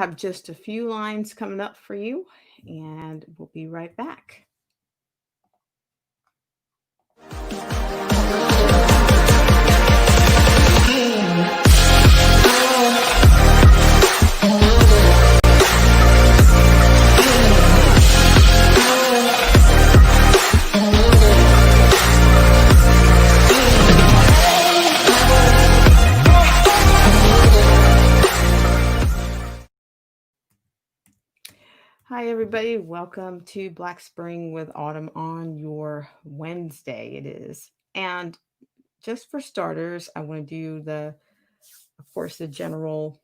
have just a few lines coming up for you, and we'll be right back. Hi, everybody. Welcome to Black Spring with Autumn on your Wednesday. It is. And just for starters, I want to do of course, the general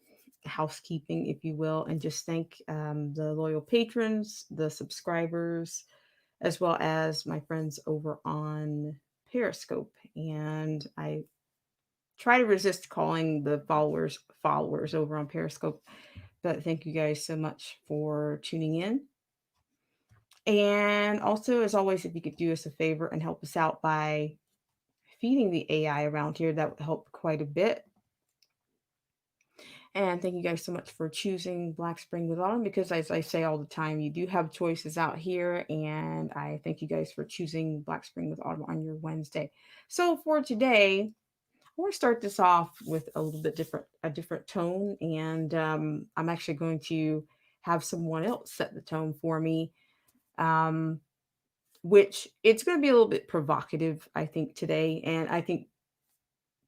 housekeeping, if you will, and just thank the loyal patrons, the subscribers, as well as my friends over on Periscope. And I try to resist calling the followers over on Periscope. But thank you guys so much for tuning in. And also, as always, if you could do us a favor and help us out by feeding the AI around here, that would help quite a bit. And thank you guys so much for choosing Black Spring with Autumn because, as I say all the time, you do have choices out here. And I thank you guys for choosing Black Spring with Autumn on your Wednesday. So for today, I want to start this off with a little bit a different tone. And I'm actually going to have someone else set the tone for me. Which it's going to be a little bit provocative, I think, today. And I think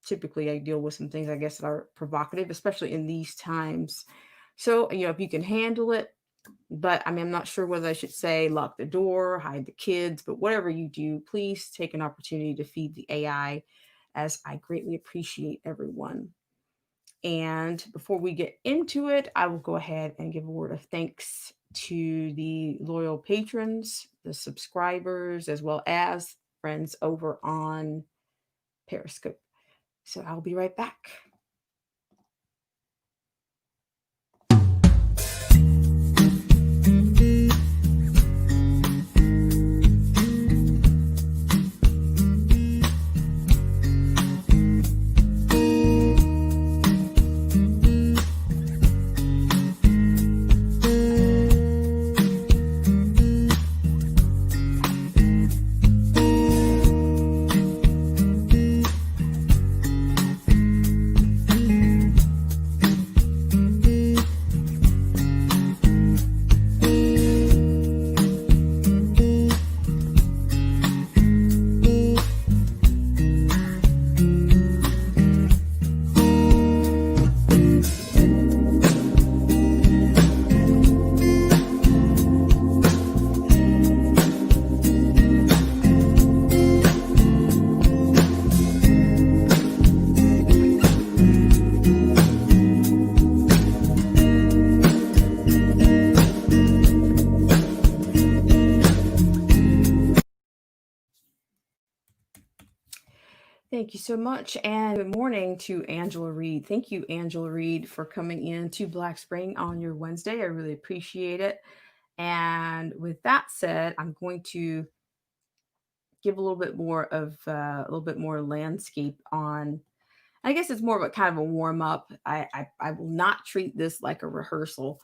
typically I deal with some things, I guess, that are provocative, especially in these times. So, if you can handle it, but I mean, I'm not sure whether I should say lock the door, hide the kids, but whatever you do, please take an opportunity to feed the AI, as I greatly appreciate everyone. And before we get into it, I will go ahead and give a word of thanks to the loyal patrons, the subscribers, as well as friends over on Periscope. So I'll be right back. Thank you so much. And good morning to Angela Reed. Thank you, Angela Reed, for coming in to Black Spring on your Wednesday. I really appreciate it. And with that said, I'm going to give a little bit more landscape on. I guess it's more of a kind of a warm up. I will not treat this like a rehearsal.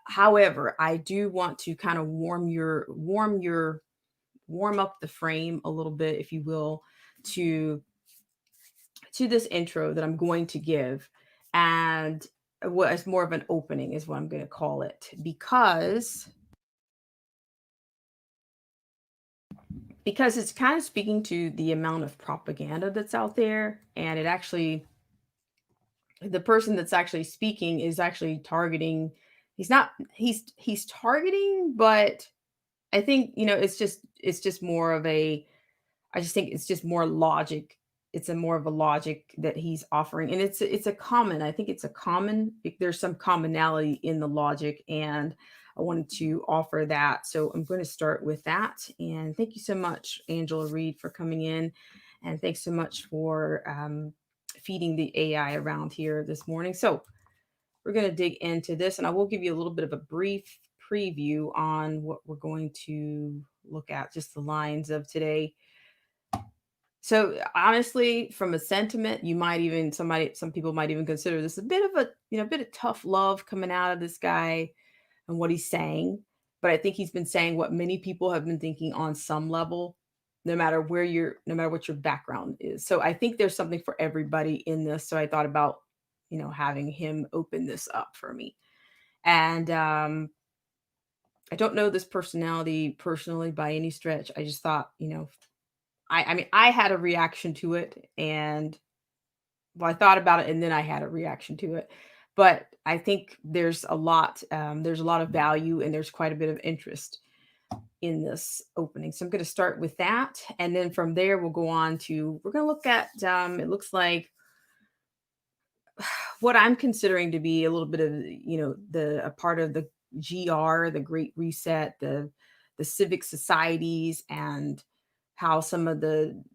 However, I do want to kind of warm up the frame a little bit, if you will, to this intro that I'm going to give. And what is more of an opening is what I'm going to call it, because it's kind of speaking to the amount of propaganda that's out there. And the person that's actually speaking is actually targeting, he's targeting, but I think, it's just more of I just think it's just more logic. It's a more of a logic that he's offering. And I think it's a common, there's some commonality in the logic, and I wanted to offer that. So I'm going to start with that. And thank you so much, Angela Reed, for coming in. And thanks so much for feeding the AI around here this morning. So we're going to dig into this, and I will give you a little bit of a brief preview on what we're going to look at, just the lines of today. So honestly, from a sentiment, you might even some people might even consider this a bit of a bit of tough love coming out of this guy and what he's saying. But I think he's been saying what many people have been thinking on some level, no matter what your background is. So I think there's something for everybody in this. So I thought about, having him open this up for me. And I don't know this personality personally by any stretch. I just thought, I mean, I had a reaction to it, and well, I thought about it and then I had a reaction to it. But I think there's a lot of value and there's quite a bit of interest in this opening. So I'm going to start with that. And then from there, we're going to look at, it looks like what I'm considering to be a little bit of, a part of the GR, the Great Reset, the civic societies, and how some of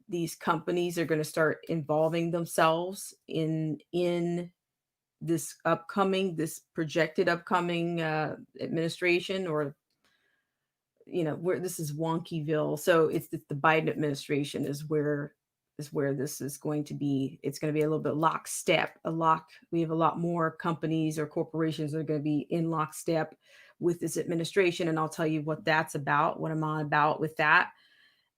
these companies are going to start involving themselves in this projected upcoming administration, or where this is wonkyville. So the Biden administration is where this is going to be. It's going to be a little bit lockstep. We have a lot more companies or corporations that are going to be in lockstep with this administration, and I'll tell you what that's about, what I'm on about with that.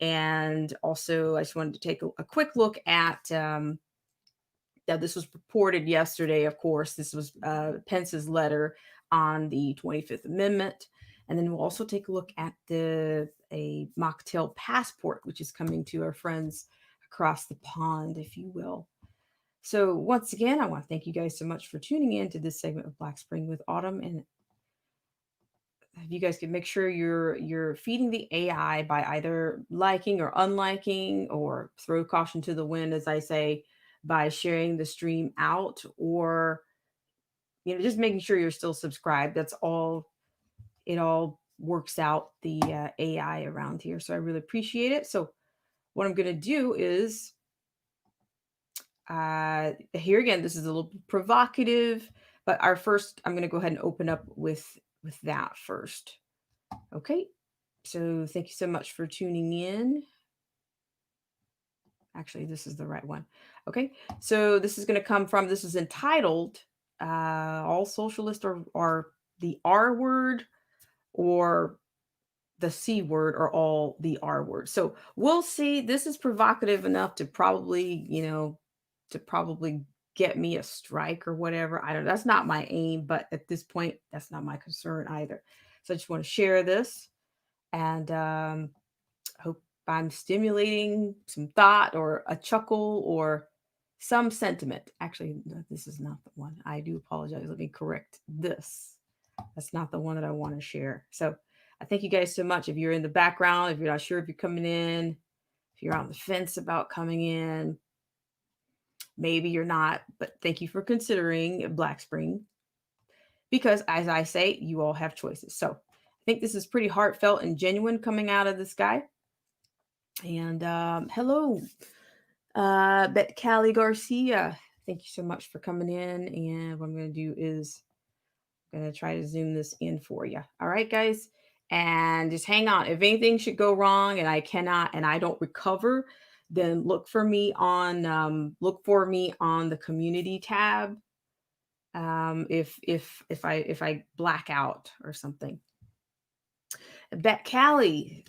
And also, I just wanted to take a quick look at. Now, this was reported yesterday, of course. This was Pence's letter on the 25th Amendment. And then we'll also take a look at a mocktail passport, which is coming to our friends across the pond, if you will. So once again, I want to thank you guys so much for tuning in to this segment of Black Spring with Autumn. And if you guys can make sure you're feeding the AI by either liking or unliking, or throw caution to the wind, as I say, by sharing the stream out, or just making sure you're still subscribed. That's all. It all works out the AI around here. So I really appreciate it. So what I'm going to do is here again, this is a little provocative, but I'm going to go ahead and open up with that first. Okay. So thank you so much for tuning in. Actually, this is the right one. Okay. So this is entitled, All Socialists are the R word, or the C word, or all the R word. So we'll see. This is provocative enough to probably, get me a strike or whatever. I don't know. That's not my aim, but at this point, that's not my concern either. So I just want to share this, and hope I'm stimulating some thought or a chuckle or some sentiment. Actually, no, this is not the one. I do apologize. Let me correct this. That's not the one that I want to share. So I thank you guys so much. If you're in the background, if you're not sure if you're coming in, if you're on the fence about coming in, maybe you're not, but thank you for considering Black Spring, because as I say, you all have choices. So I think this is pretty heartfelt and genuine coming out of this guy. And hello, Bet Callie Garcia. Thank you so much for coming in. And what I'm going to do is I'm going to try to zoom this in for you. All right, guys. And just hang on. If anything should go wrong and I don't recover, then look for me on the community tab. If I black out or something. Bet Callie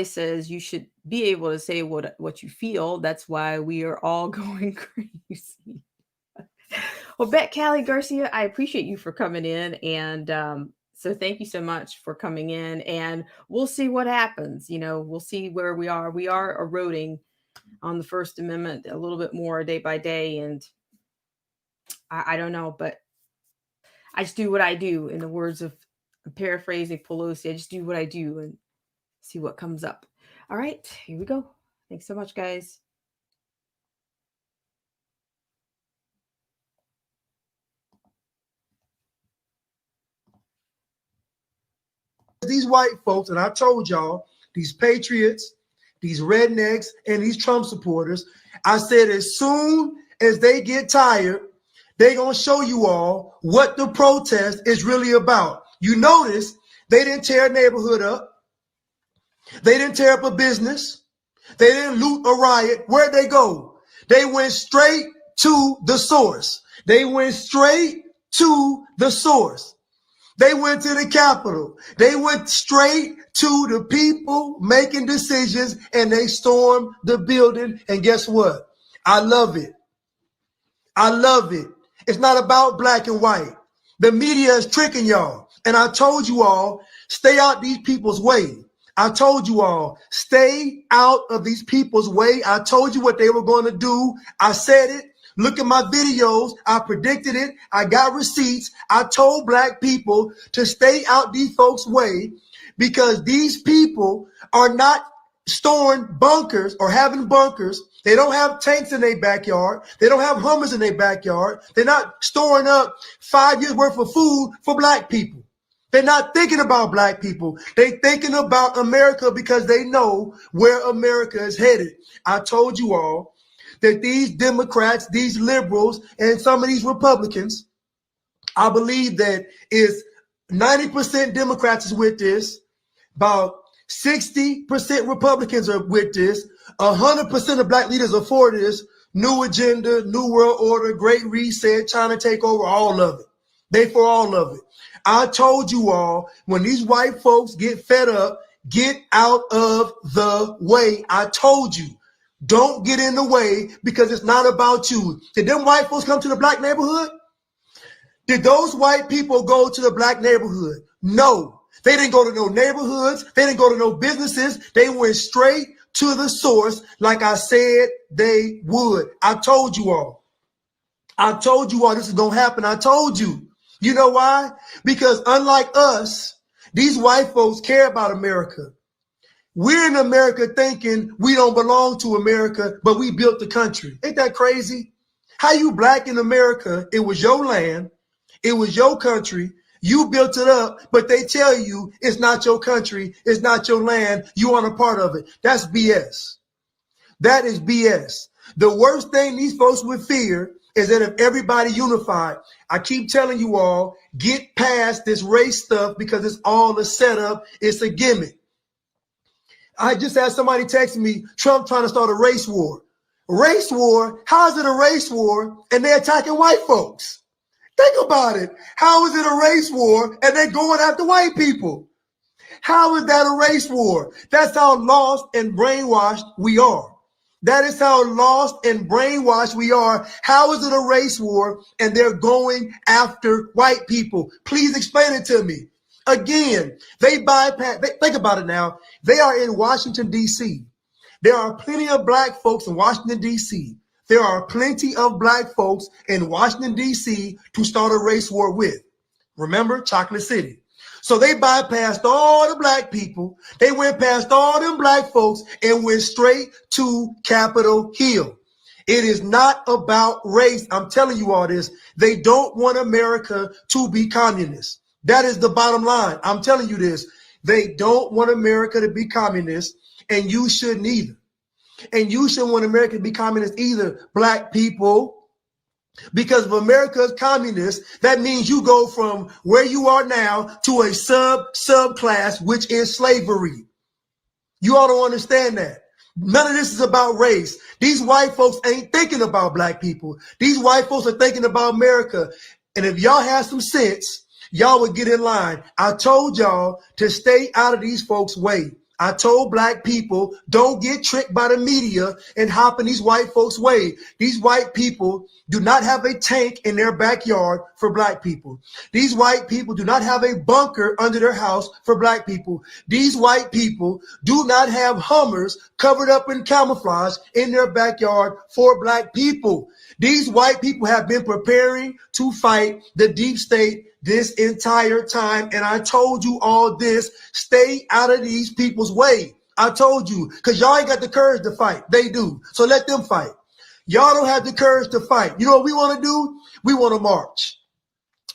says you should be able to say what you feel. That's why we are all going crazy. Well, Bet Callie Garcia, I appreciate you for coming in, and so thank you so much for coming in. And we'll see what happens. We'll see where we are. We are eroding on the First Amendment a little bit more day by day, and I don't know, but I just do what I do. In the words of, I'm paraphrasing Pelosi, I just do what I do and see what comes up. All right, here we go. Thanks so much, guys. These white folks, and I told y'all, these patriots, these rednecks, and these Trump supporters, I said as soon as they get tired, they're going to show you all what the protest is really about. You notice they didn't tear a neighborhood up. They didn't tear up a business. They didn't loot or riot. Where'd they go? They went straight to the source. They went straight to the source. They went to the Capitol. They went straight to the people making decisions, and they stormed the building. And guess what? I love it. I love it. It's not about black and white. The media is tricking y'all. And I told you all, stay out these people's way. I told you all, stay out of these people's way. I told you what they were going to do. I said it. Look at my videos. I predicted it. I got receipts. I told black people to stay out these folks' way because these people are not storing bunkers or having bunkers. They don't have tanks in their backyard. They don't have Hummers in their backyard. They're not storing up 5 years worth of food for black people. They're not thinking about black people. They're thinking about America because they know where America is headed. I told you all that these Democrats, these liberals, and some of these Republicans, I believe that is 90% Democrats is with this, about 60% Republicans are with this, 100% of black leaders are for this, new agenda, new world order, great reset, trying to take over all of it. They for all of it. I told you all, when these white folks get fed up, get out of the way. I told you, don't get in the way because it's not about you. Did them white folks come to the black neighborhood? Did those white people go to the black neighborhood? No, they didn't go to no neighborhoods. They didn't go to no businesses. They went straight to the source like I said they would. I told you all. I told you all this is going to happen. I told you. You know why? Because unlike us, these white folks care about America. We're in America thinking we don't belong to America, but we built the country. Ain't that crazy? How you black in America? It was your land. It was your country. You built it up, but they tell you it's not your country. It's not your land. You aren't a part of it. That's BS. That is BS. The worst thing these folks would fear is that if everybody unified, I keep telling you all, get past this race stuff because it's all a setup. It's a gimmick. I just had somebody text me, Trump trying to start a race war. Race war? How is it a race war and they're attacking white folks? Think about it. How is it a race war and they're going after white people? How is that a race war? That's how lost and brainwashed we are. That is how lost and brainwashed we are. How is it a race war and they're going after white people? Please explain it to me. Again, they bypass, think about it now. They are in Washington, D.C. There are plenty of black folks in Washington, D.C. There are plenty of black folks in Washington, D.C. to start a race war with. Remember, Chocolate City. So they bypassed all the black people. They went past all them black folks and went straight to Capitol Hill. It is not about race. I'm telling you all this. They don't want America to be communist. That is the bottom line. I'm telling you this. They don't want America to be communist, and you shouldn't either. And you shouldn't want America to be communist either, black people. Because if America is communist, that means you go from where you are now to a subclass, which is slavery. You all don't understand that. None of this is about race. These white folks ain't thinking about black people. These white folks are thinking about America. And if y'all had some sense, y'all would get in line. I told y'all to stay out of these folks' way. I told black people, don't get tricked by the media and hop in these white folks' way. These white people do not have a tank in their backyard for black people. These white people do not have a bunker under their house for black people. These white people do not have Hummers covered up in camouflage in their backyard for black people. These white people have been preparing to fight the deep state this entire time. And I told you all this, stay out of these people's way. I told you, because y'all ain't got the courage to fight. They do. So let them fight. Y'all don't have the courage to fight. You know what we want to do? We want to march.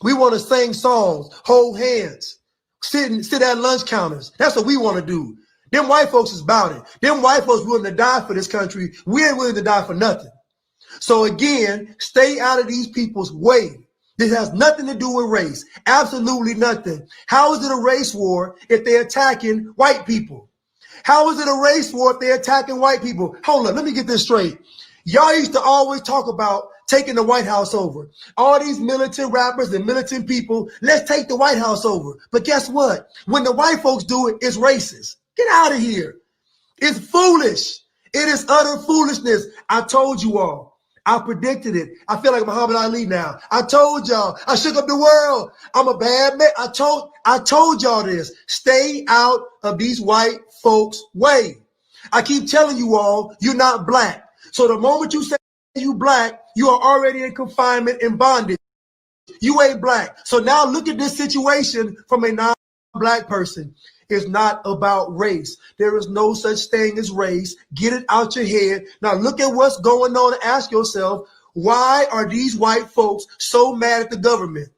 We want to sing songs, hold hands, sit at lunch counters. That's what we want to do. Them white folks is about it. Them white folks willing to die for this country. We ain't willing to die for nothing. So again, stay out of these people's way. This has nothing to do with race. Absolutely nothing. How is it a race war if they're attacking white people? How is it a race war if they're attacking white people? Hold on, let me get this straight. Y'all used to always talk about taking the White House over. All these militant rappers and militant people, let's take the White House over. But guess what? When the white folks do it, it's racist. Get out of here. It's foolish. It is utter foolishness. I told you all. I predicted it. I feel like Muhammad Ali now. I told y'all. I shook up the world. I'm a bad man. I told y'all this. Stay out of these white folks' way. I keep telling you all, you're not black. So the moment you say you black, you are already in confinement and bondage. You ain't black. So now look at this situation from a non-black person. It's not about race. There is no such thing as race. Get it out your head. Now look at what's going on and ask yourself, why are these white folks so mad at the government?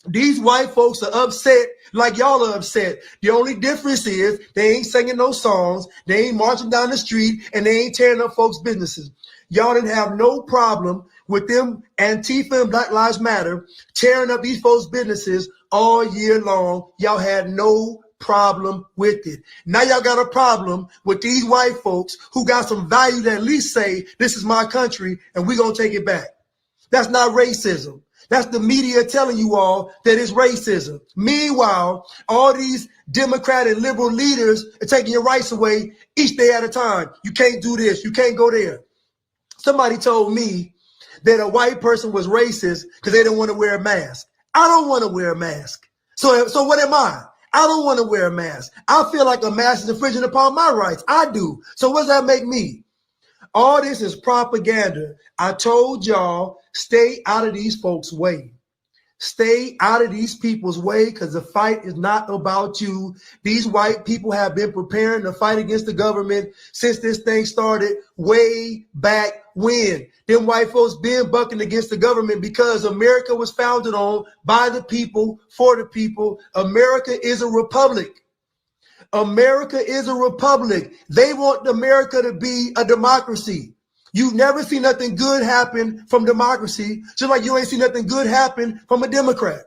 These white folks are upset like y'all are upset. The only difference is they ain't singing no songs, they ain't marching down the street, and they ain't tearing up folks' businesses. Y'all didn't have no problem with them Antifa and Black Lives Matter tearing up these folks' businesses all year long. Y'all had no problem with it. Now y'all got a problem with these white folks who got some value that at least say, this is my country and we're going to take it back. That's not racism. That's the media telling you all that it's racism. Meanwhile, all these Democrat and liberal leaders are taking your rights away each day at a time. You can't do this. You can't go there. Somebody told me that a white person was racist because they didn't want to wear a mask. I don't want to wear a mask. So what am I? I don't want to wear a mask. I feel like a mask is infringing upon my rights. I do. So what does that make me? All this is propaganda. I told y'all, stay out of these folks' way. Stay out of these people's way because the fight is not about you. These white people have been preparing to fight against the government since this thing started way back when. Them white folks been bucking against the government because America was founded on by the people, for the people. America is a republic. America is a republic. They want America to be a democracy. You've never seen nothing good happen from democracy, just like you ain't seen nothing good happen from a Democrat.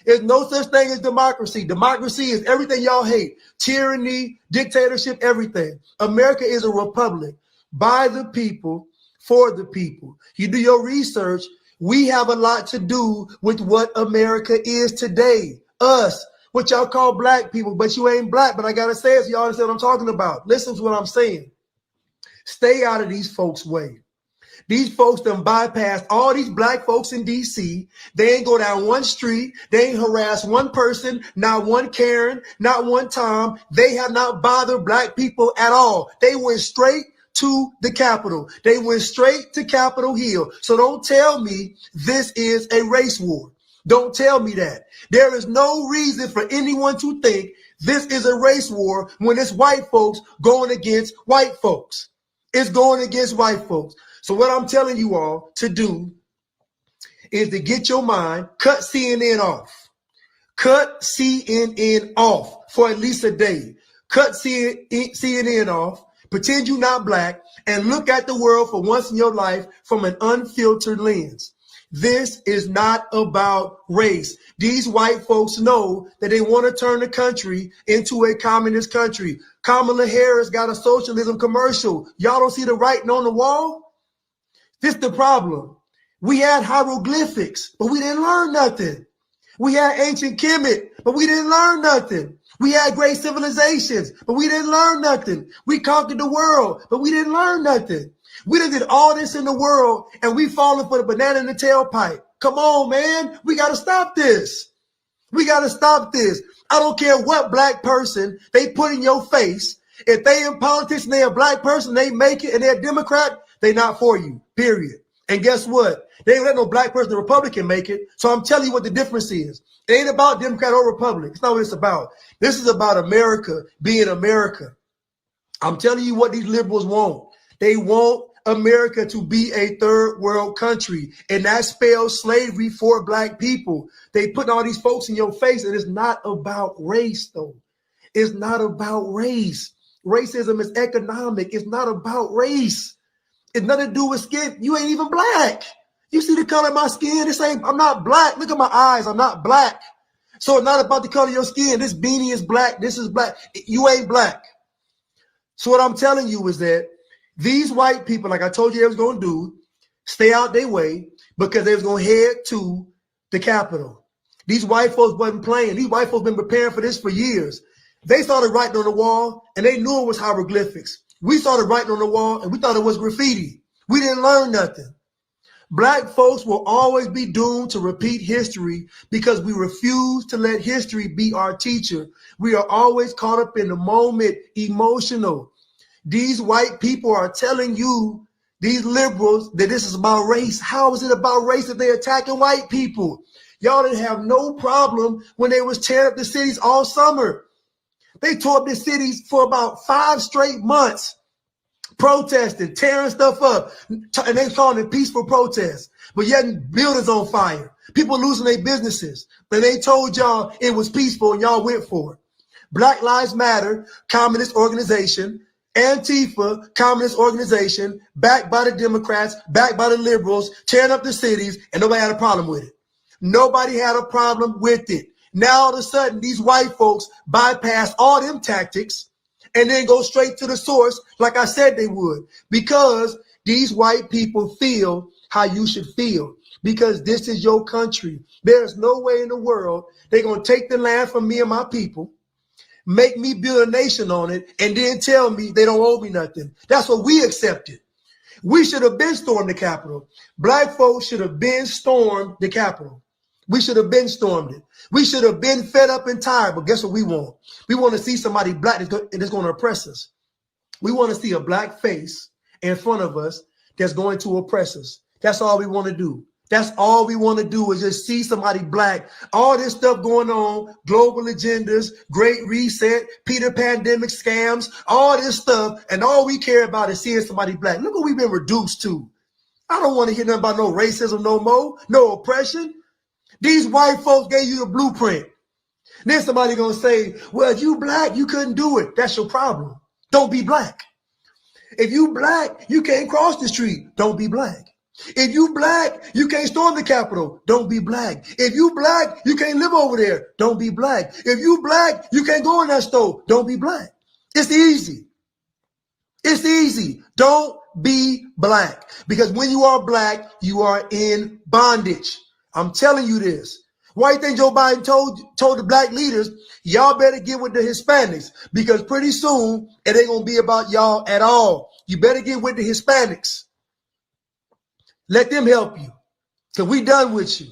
There's no such thing as democracy. Democracy is everything y'all hate. Tyranny, dictatorship, everything. America is a republic by the people, for the people. You do your research. We have a lot to do with what America is today. Us. What y'all call black people, but you ain't black. But I got to say it so y'all understand what I'm talking about. Listen to what I'm saying. Stay out of these folks' way. These folks done bypassed all these black folks in D.C. They ain't go down one street. They ain't harass one person, not one Karen, not one Tom. They have not bothered black people at all. They went straight to the Capitol. They went straight to Capitol Hill. So don't tell me this is a race war. Don't tell me that. There is no reason for anyone to think this is a race war when it's white folks going against white folks. It's going against white folks. So what I'm telling you all to do is to get your mind, cut CNN off. Cut CNN off for at least a day. Cut CNN off. Pretend you're not black and look at the world for once in your life from an unfiltered lens. This is not about race. These white folks know that they want to turn the country into a communist country. Kamala Harris got a socialism commercial. Y'all don't see the writing on the wall? This is the problem. We had hieroglyphics, but we didn't learn nothing. We had ancient Kemet, but we didn't learn nothing. We had great civilizations, but we didn't learn nothing. We conquered the world, but we didn't learn nothing. We done did all this in the world and we falling for the banana in the tailpipe. Come on, man. We got to stop this. We got to stop this. I don't care what black person they put in your face. If they in politics and they a black person, they make it and they're a Democrat, they not for you, period. And guess what? They ain't let no black person, Republican, make it. So I'm telling you what the difference is. It ain't about Democrat or Republican. It's not what it's about. This is about America being America. I'm telling you what these liberals want. They want America to be a third world country, and that spells slavery for black people. They put all these folks in your face, and it's not about race, though. It's not about race. Racism is economic. It's not about race. It's nothing to do with skin. You ain't even black. You see the color of my skin? This ain't, I'm not black. Look at my eyes. I'm not black. So it's not about the color of your skin. This beanie is black. This is black. You ain't black. So what I'm telling you is that these white people, like I told you they was going to do, stay out their way because they was going to head to the Capitol. These white folks wasn't playing. These white folks been preparing for this for years. They started writing on the wall and they knew it was hieroglyphics. We started writing on the wall and we thought it was graffiti. We didn't learn nothing. Black folks will always be doomed to repeat history because we refuse to let history be our teacher. We are always caught up in the moment, emotional. These white people are telling you, these liberals, that this is about race. How is it about race if they're attacking white people? Y'all didn't have no problem when they was tearing up the cities all summer. They tore up the cities for about 5 straight months, protesting, tearing stuff up, and they calling it peaceful protests. But yet buildings on fire, people losing their businesses. And they told y'all it was peaceful and y'all went for it. Black Lives Matter, communist organization, Antifa, communist organization, backed by the Democrats, backed by the liberals, tearing up the cities, and nobody had a problem with it. Nobody had a problem with it. Now all of a sudden, these white folks bypass all them tactics and then go straight to the source like I said they would, because these white people feel how you should feel, because this is your country. There's no way in the world they're going to take the land from me and my people, make me build a nation on it, and then tell me they don't owe me nothing. That's what we accepted. We should have been stormed the Capitol. Black folks should have been stormed the Capitol. We should have been stormed it. We should have been fed up and tired. But guess what we want? We want to see somebody black that's going to oppress us. We want to see a black face in front of us that's going to oppress us. That's all we want to do. That's all we want to do is just see somebody black. All this stuff going on, global agendas, great reset, Peter pandemic scams, all this stuff. And all we care about is seeing somebody black. Look what we've been reduced to. I don't want to hear nothing about no racism no more, no oppression. These white folks gave you the blueprint. Then somebody going to say, well, if you black, you couldn't do it. That's your problem. Don't be black. If you black, you can't cross the street. Don't be black. If you black, you can't storm the Capitol. Don't be black. If you black, you can't live over there. Don't be black. If you black, you can't go in that store. Don't be black. It's easy. It's easy. Don't be black. Because when you are black, you are in bondage. I'm telling you this. Why do you think Joe Biden told the black leaders, y'all better get with the Hispanics, because pretty soon it ain't gonna be about y'all at all. You better get with the Hispanics. Let them help you, because we done with you.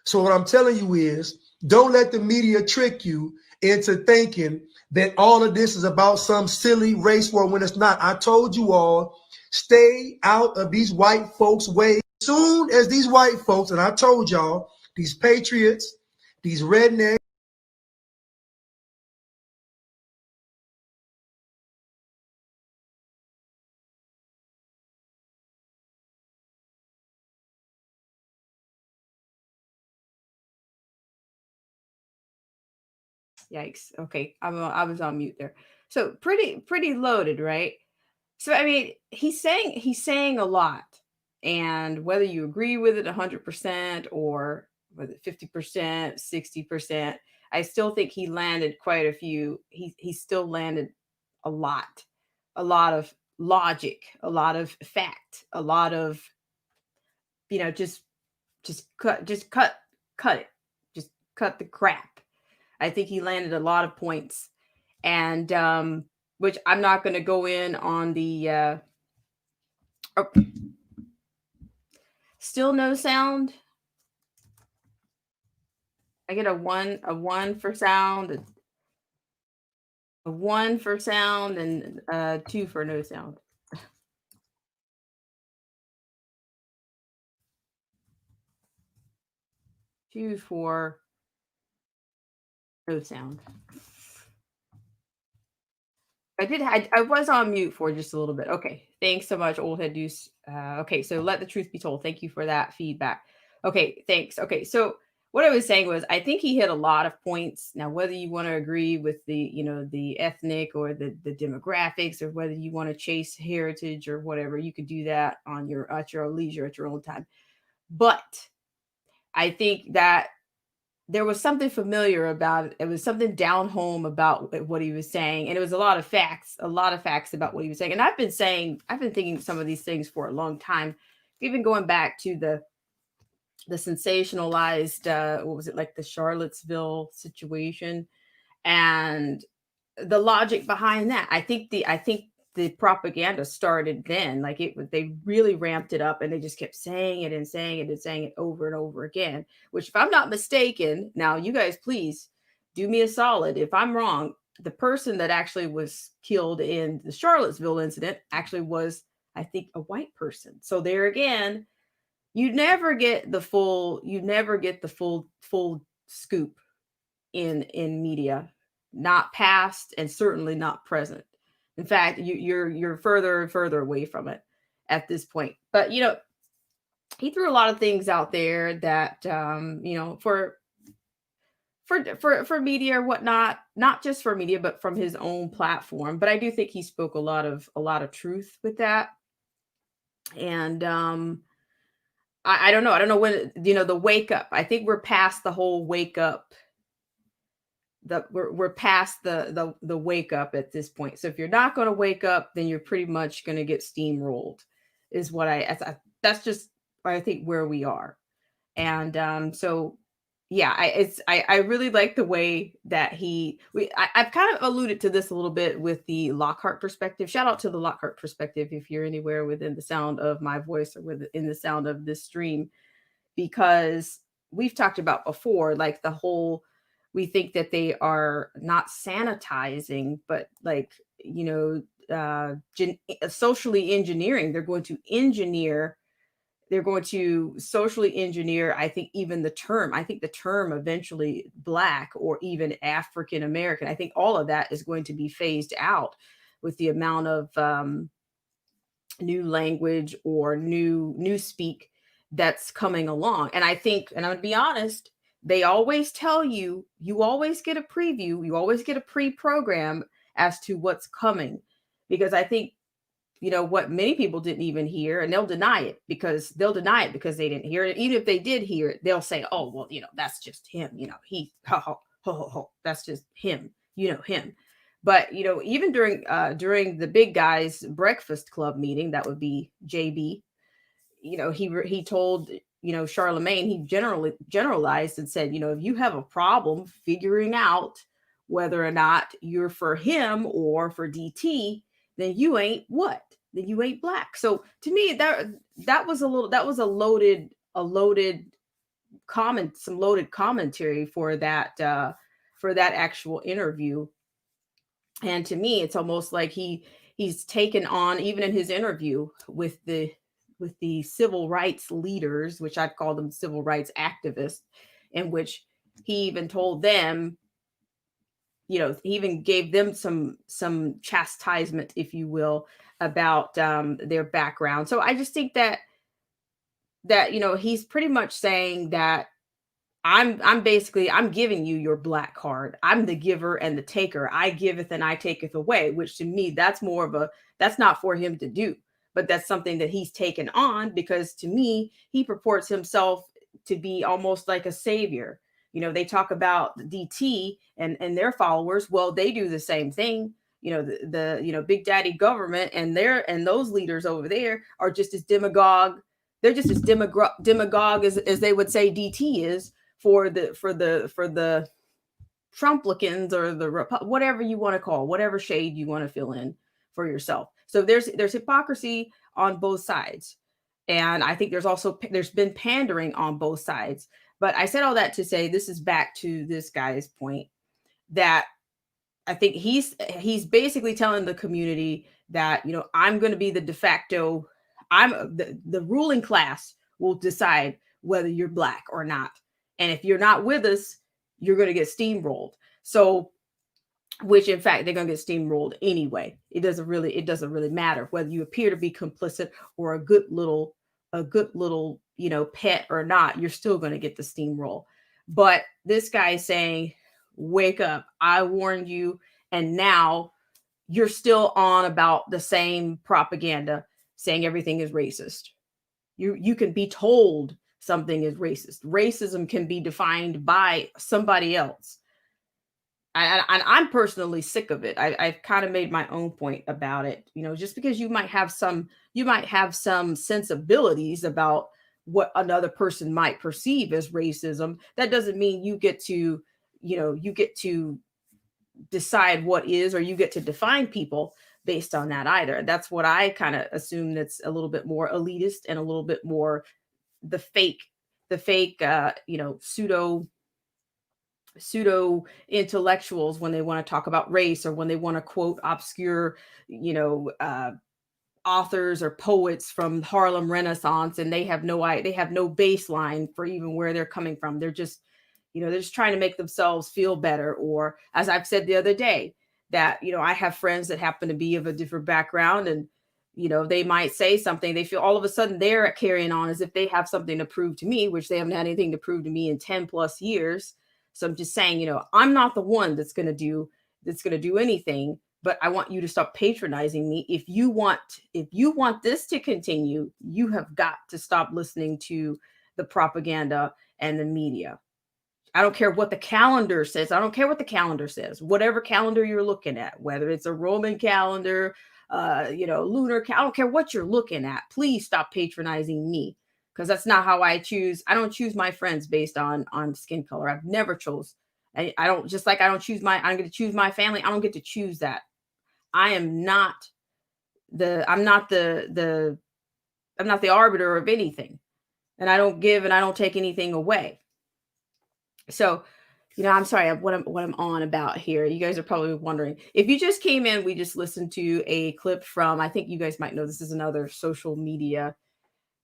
So what I'm telling you is, don't let the media trick you into thinking that all of this is about some silly race war when it's not. I told you all, stay out of these white folks' way. Soon as these white folks, and I told y'all, these patriots, these rednecks, Yikes. Okay, I was on mute there. So pretty loaded, right? So I mean, he's saying a lot, and whether you agree with it 100% or with it 50%, 60%, I still think he landed quite a few. He still landed a lot of logic, a lot of fact, a lot of just cut it, just cut the crap. I think he landed a lot of points, and which I'm not going to go in on the oh, still no sound. I get a one for sound, a one for sound, and two for no sound. Two for no sound. I was on mute for just a little bit. Okay. Thanks so much, old head deuce. Okay, so let the truth be told. Thank you for that feedback. Okay, thanks. Okay, so what I was saying was I think he hit a lot of points. Now, whether you want to agree with the ethnic or the demographics, or whether you want to chase heritage or whatever, you could do that on your leisure at your own time. But I think that there was something familiar about it. It was something down home about what he was saying. And it was a lot of facts about what he was saying. And I've been thinking some of these things for a long time, even going back to the sensationalized, what was it, like the Charlottesville situation and the logic behind that. I think the propaganda started then. Like they really ramped it up and they just kept saying it and saying it and saying it over and over again. Which, if I'm not mistaken, now you guys please do me a solid. If I'm wrong, the person that actually was killed in the Charlottesville incident actually was, I think, a white person. So there again, you never get the full scoop in media, not past and certainly not present. In fact, you're further and further away from it at this point. But he threw a lot of things out there that for media or whatnot, not just for media, but from his own platform. But I do think he spoke a lot of truth with that. And I don't know. I don't know when, the wake up. I think we're past the whole wake up. We're past the wake up at this point. So if you're not going to wake up, then you're pretty much going to get steamrolled, is what that's just I think where we are. And so yeah, I really like the way that I've kind of alluded to this a little bit with the Lockhart perspective. Shout out to the Lockhart perspective if you're anywhere within the sound of my voice or within the sound of this stream, because we've talked about before, like the whole, we think that they are not sanitizing, but like, socially engineering. They're going to socially engineer, I think, even I think the term eventually black or even African American, I think all of that is going to be phased out with the amount of new language or new speak that's coming along. And I think, and I'm going to be honest, they always tell you, you always get a preview, you always get a pre-program as to what's coming. Because I think, what many people didn't even hear, and they'll deny it because they didn't hear it. Even if they did hear it, they'll say, oh, well, that's just him. He, that's just him, him. But, even during the big guys breakfast club meeting, that would be JB, he told, Charlemagne, he generalized and said, if you have a problem figuring out whether or not you're for him or for DT, then you ain't what? Then you ain't black. So to me, that was a loaded some loaded commentary for that actual interview. And to me, it's almost like he's taken on, even in his interview with the civil rights leaders, which I'd call them civil rights activists, in which he even told them, he even gave them some chastisement, if you will, about their background. So I just think that he's pretty much saying that I'm basically, I'm giving you your black card. I'm the giver and the taker. I giveth and I taketh away, which to me, that's not for him to do, but that's something that he's taken on, because to me, he purports himself to be almost like a savior. They talk about DT and their followers. Well, they do the same thing. The big daddy government and those leaders over there are just as demagogue. They're just as demagogue as they would say DT is for the Trumplicans or whatever you want to call, whatever shade you want to fill in for yourself. So there's hypocrisy on both sides. And I think there's been pandering on both sides. But I said all that to say, this is back to this guy's point, that I think he's basically telling the community that, I'm going to be the de facto, the ruling class will decide whether you're black or not. And if you're not with us, you're going to get steamrolled. So, which in fact, they're going to get steamrolled anyway. It doesn't really matter whether you appear to be complicit or a good little, pet or not, you're still going to get the steamroll. But this guy is saying, wake up, I warned you. And now you're still on about the same propaganda saying everything is racist. You can be told something is racist. Racism can be defined by somebody else. I'm personally sick of it. I've kind of made my own point about it. Just because you might have some sensibilities about what another person might perceive as racism, that doesn't mean you get to decide what is, or you get to define people based on that either. That's what I kind of assume, that's a little bit more elitist and a little bit more the fake, pseudo intellectuals when they want to talk about race, or when they want to quote obscure, you know, uh, authors or poets from Harlem Renaissance, and they have no baseline for even where they're coming from. They're just trying to make themselves feel better. Or, as I've said the other day, that I have friends that happen to be of a different background, and they might say something, they feel all of a sudden they're carrying on as if they have something to prove to me, which they haven't had anything to prove to me in 10 plus years. So I'm just saying, I'm not the one that's going to do anything, but I want you to stop patronizing me. If you want this to continue, you have got to stop listening to the propaganda and the media. I don't care what the calendar says. I don't care what the calendar says. Whatever calendar you're looking at, whether it's a Roman calendar, lunar I don't care what you're looking at. Please stop patronizing me, because that's not how I choose. I don't choose my friends based on skin color. I've never chose. I don't, just like I don't choose I'm going to choose my family. I don't get to choose that. I am not I'm not the arbiter of anything, and I don't give and I don't take anything away. So, I'm sorry, what I'm on about here. You guys are probably wondering. If you just came in, we just listened to a clip from, I think you guys might know, this is another social media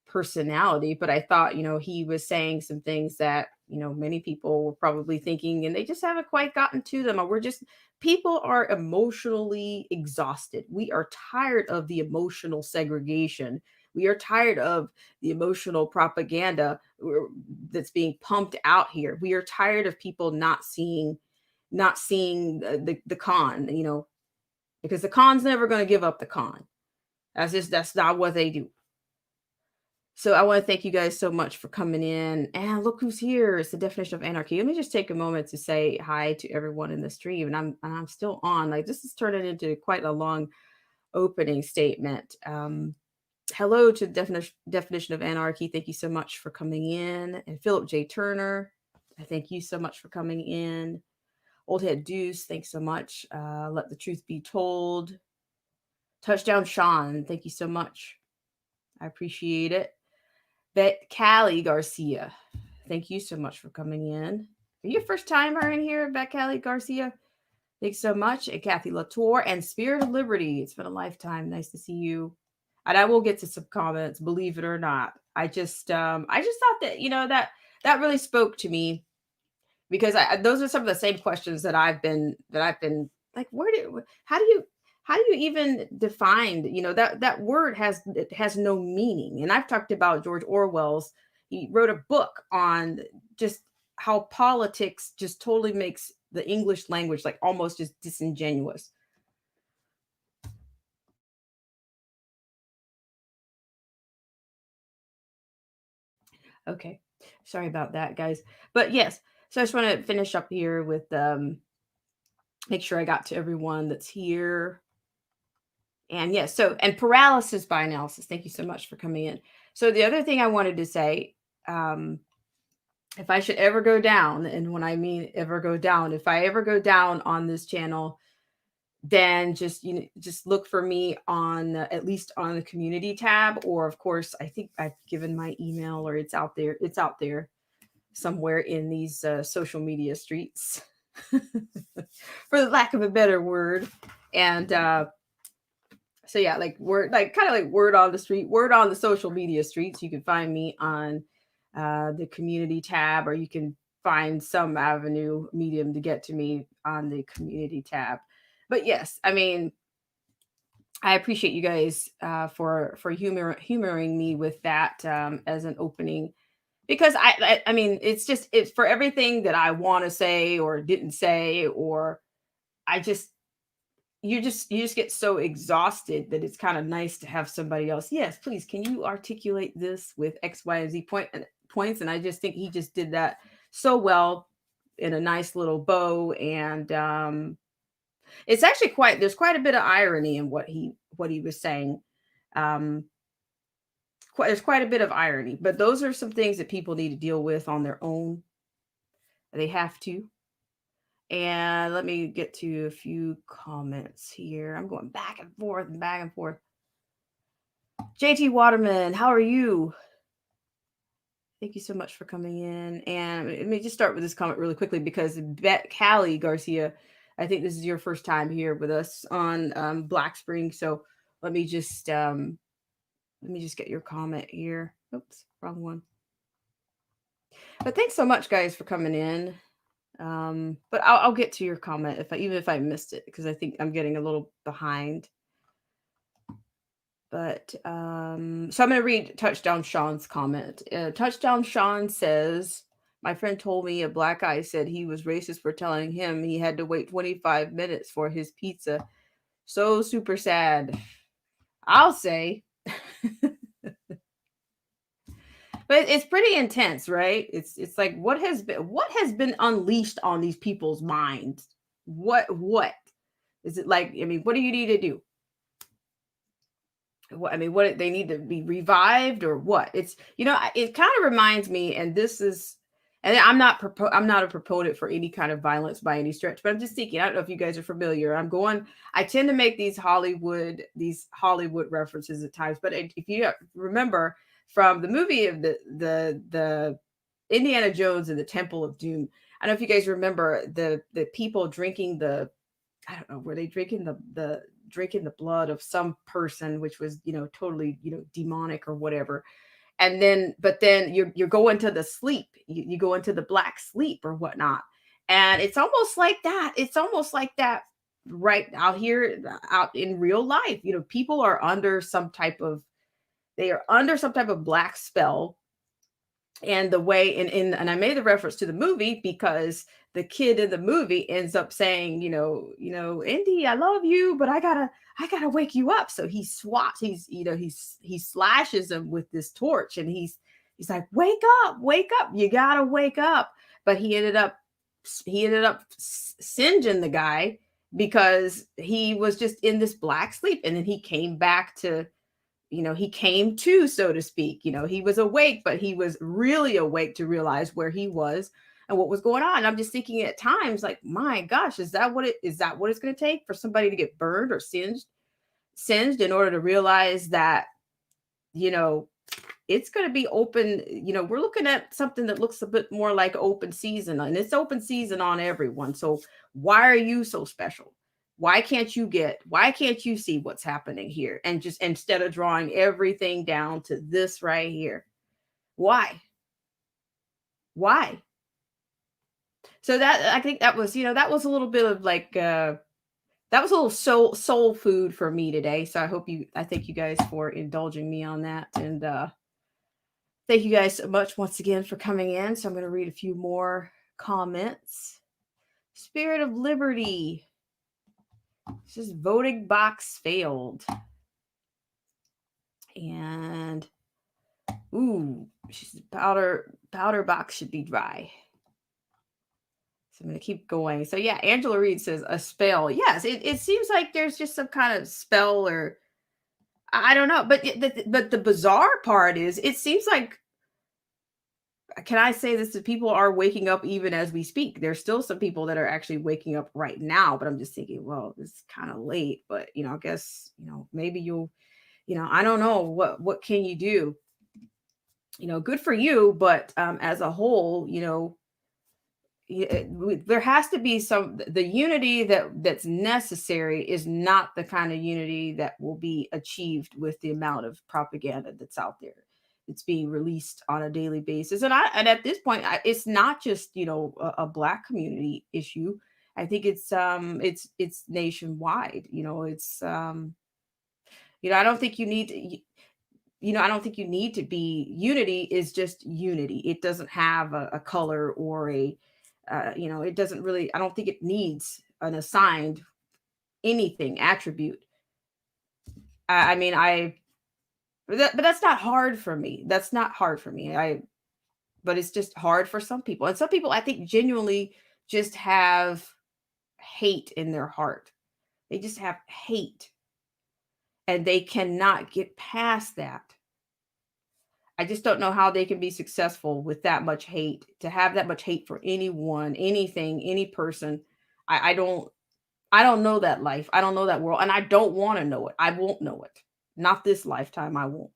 personality, but I thought, he was saying some things that, many people were probably thinking, and they just haven't quite gotten to them. Or people are emotionally exhausted. We are tired of the emotional segregation. We are tired of the emotional propaganda that's being pumped out here. We are tired of people not seeing the con, because the con's never going to give up the con. That's not what they do. So I want to thank you guys so much for coming in. And look who's here. It's the definition of anarchy. Let me just take a moment to say hi to everyone in the stream. And I'm still on. Like, this is turning into quite a long opening statement. Hello to the definition of anarchy. Thank you so much for coming in. And Philip J. Turner, I thank you so much for coming in. Old Head Deuce, thanks so much. Let the truth be told. Touchdown Sean, thank you so much. I appreciate it. Bet Garcia, thank you so much for coming in. Are you a first timer in here, Bet Garcia? Thanks so much. And Kathy Latour and Spirit of Liberty. It's been a lifetime. Nice to see you. And I will get to some comments, believe it or not. I just thought that, that really spoke to me, because those are some of the same questions that I've been like, how do you even define, that word has no meaning. And I've talked about George Orwell's, he wrote a book on just how politics just totally makes the English language like almost just disingenuous. Okay. Sorry about that, guys. But yes, so I just want to finish up here with make sure I got to everyone that's here. And yes, and paralysis by analysis. Thank you so much for coming in. So the other thing I wanted to say, if I should ever go down, and when I mean ever go down, if I ever go down on this channel, then just look for me on at least on the community tab, or of course, I think I've given my email, or it's out there. It's out there somewhere in these social media streets, for the lack of a better word. And so yeah, like word, like kind of like word on the street, word on the social media streets. You can find me on the community tab, or you can find some avenue medium to get to me on the community tab. But yes, I mean, I appreciate you guys for humoring me with that as an opening, because I mean, it's for everything that I want to say or didn't say, or I just you just get so exhausted that it's kind of nice to have somebody else. Yes, please, can you articulate this with X, Y, and Z point? And points, and I just think he just did that so well in a nice little bow. And it's actually there's quite a bit of irony in what he was saying. Um, there's quite a bit of irony, but those are some things that people need to deal with on their own. They have to. And let me get to a few comments here. I'm going back and forth and back and forth. JT Waterman, how are you? Thank you so much for coming in. And let me just start with this comment really quickly because Callie Garcia, I think this is your first time here with us on Black Spring. So let me just get your comment here. Oops, wrong one. But thanks so much, guys, for coming in. But I'll get to your comment even if I missed it because I think I'm getting a little behind. But so I'm going to read Touchdown Sean's comment. Touchdown Sean says, "My friend told me a black guy said he was racist for telling him he had to wait 25 minutes for his pizza. So super sad." I'll say. But it's pretty intense, right? It's like what has been unleashed on these people's minds? What is it like? I mean, what do you need to do? What I mean, what they need to be revived or what? It's it kind of reminds me, and this is, and I'm not a proponent for any kind of violence by any stretch, but I'm just thinking. I don't know if you guys are familiar. I tend to make these Hollywood references at times, but if you remember from the movie of the Indiana Jones and the Temple of Doom, I don't know if you guys remember the people drinking I don't know, were they drinking drinking the blood of some person, which was, totally, demonic or whatever. And then, but then you're going to the sleep, you go into the black sleep or whatnot. And it's almost like that. It's almost like that right out here, out in real life. People are under some type of black spell. And the way and I made the reference to the movie because the kid in the movie ends up saying, Indy, I love you, but I gotta wake you up. So he swats, he slashes him with this torch, and he's like, wake up, you gotta wake up. But he ended up singeing the guy because he was just in this black sleep, and then he came back to, he came to, so to speak. He was awake, but he was really awake to realize where he was and what was going on. And I'm just thinking at times, like, my gosh, is that what it's going to take for somebody to get burned or singed in order to realize that, you know, it's going to be open. We're looking at something that looks a bit more like open season, and it's open season on everyone. So why are you so special? Why can't you see what's happening here? And just instead of drawing everything down to this right here, why? So that, I think that was, that was a little bit of like, that was a little soul food for me today. So I thank you guys for indulging me on that. And, thank you guys so much once again for coming in. So I'm going to read a few more comments. Spirit of Liberty. This is voting box failed. And powder box should be dry. So I'm going to keep going. So yeah, Angela Reed says a spell. Yes, it seems like there's just some kind of spell, or I don't know. But the bizarre part is, it seems like, can I say this, that people are waking up even as we speak. There's still some people that are actually waking up right now, but I'm just thinking, well, it's kind of late, but I guess, maybe you'll, I don't know, what can you do? Good for you, but as a whole, there has to be the unity that's necessary is not the kind of unity that will be achieved with the amount of propaganda that's out there. It's being released on a daily basis, and at this point, it's not just a Black community issue. I think it's nationwide. I don't think you need to. I don't think you need to be. Unity is just unity. It doesn't have a color or it doesn't really. I don't think it needs an assigned anything attribute. I mean, but that's not hard for me. That's not hard for me. but it's just hard for some people. And some people, I think, genuinely just have hate in their heart. They just have hate and they cannot get past that. I just don't know how they can be successful with that much hate, to have that much hate for anyone, anything, any person. I don't know that life. I don't know that world, and I don't want to know it. I won't know it. Not this lifetime, I won't.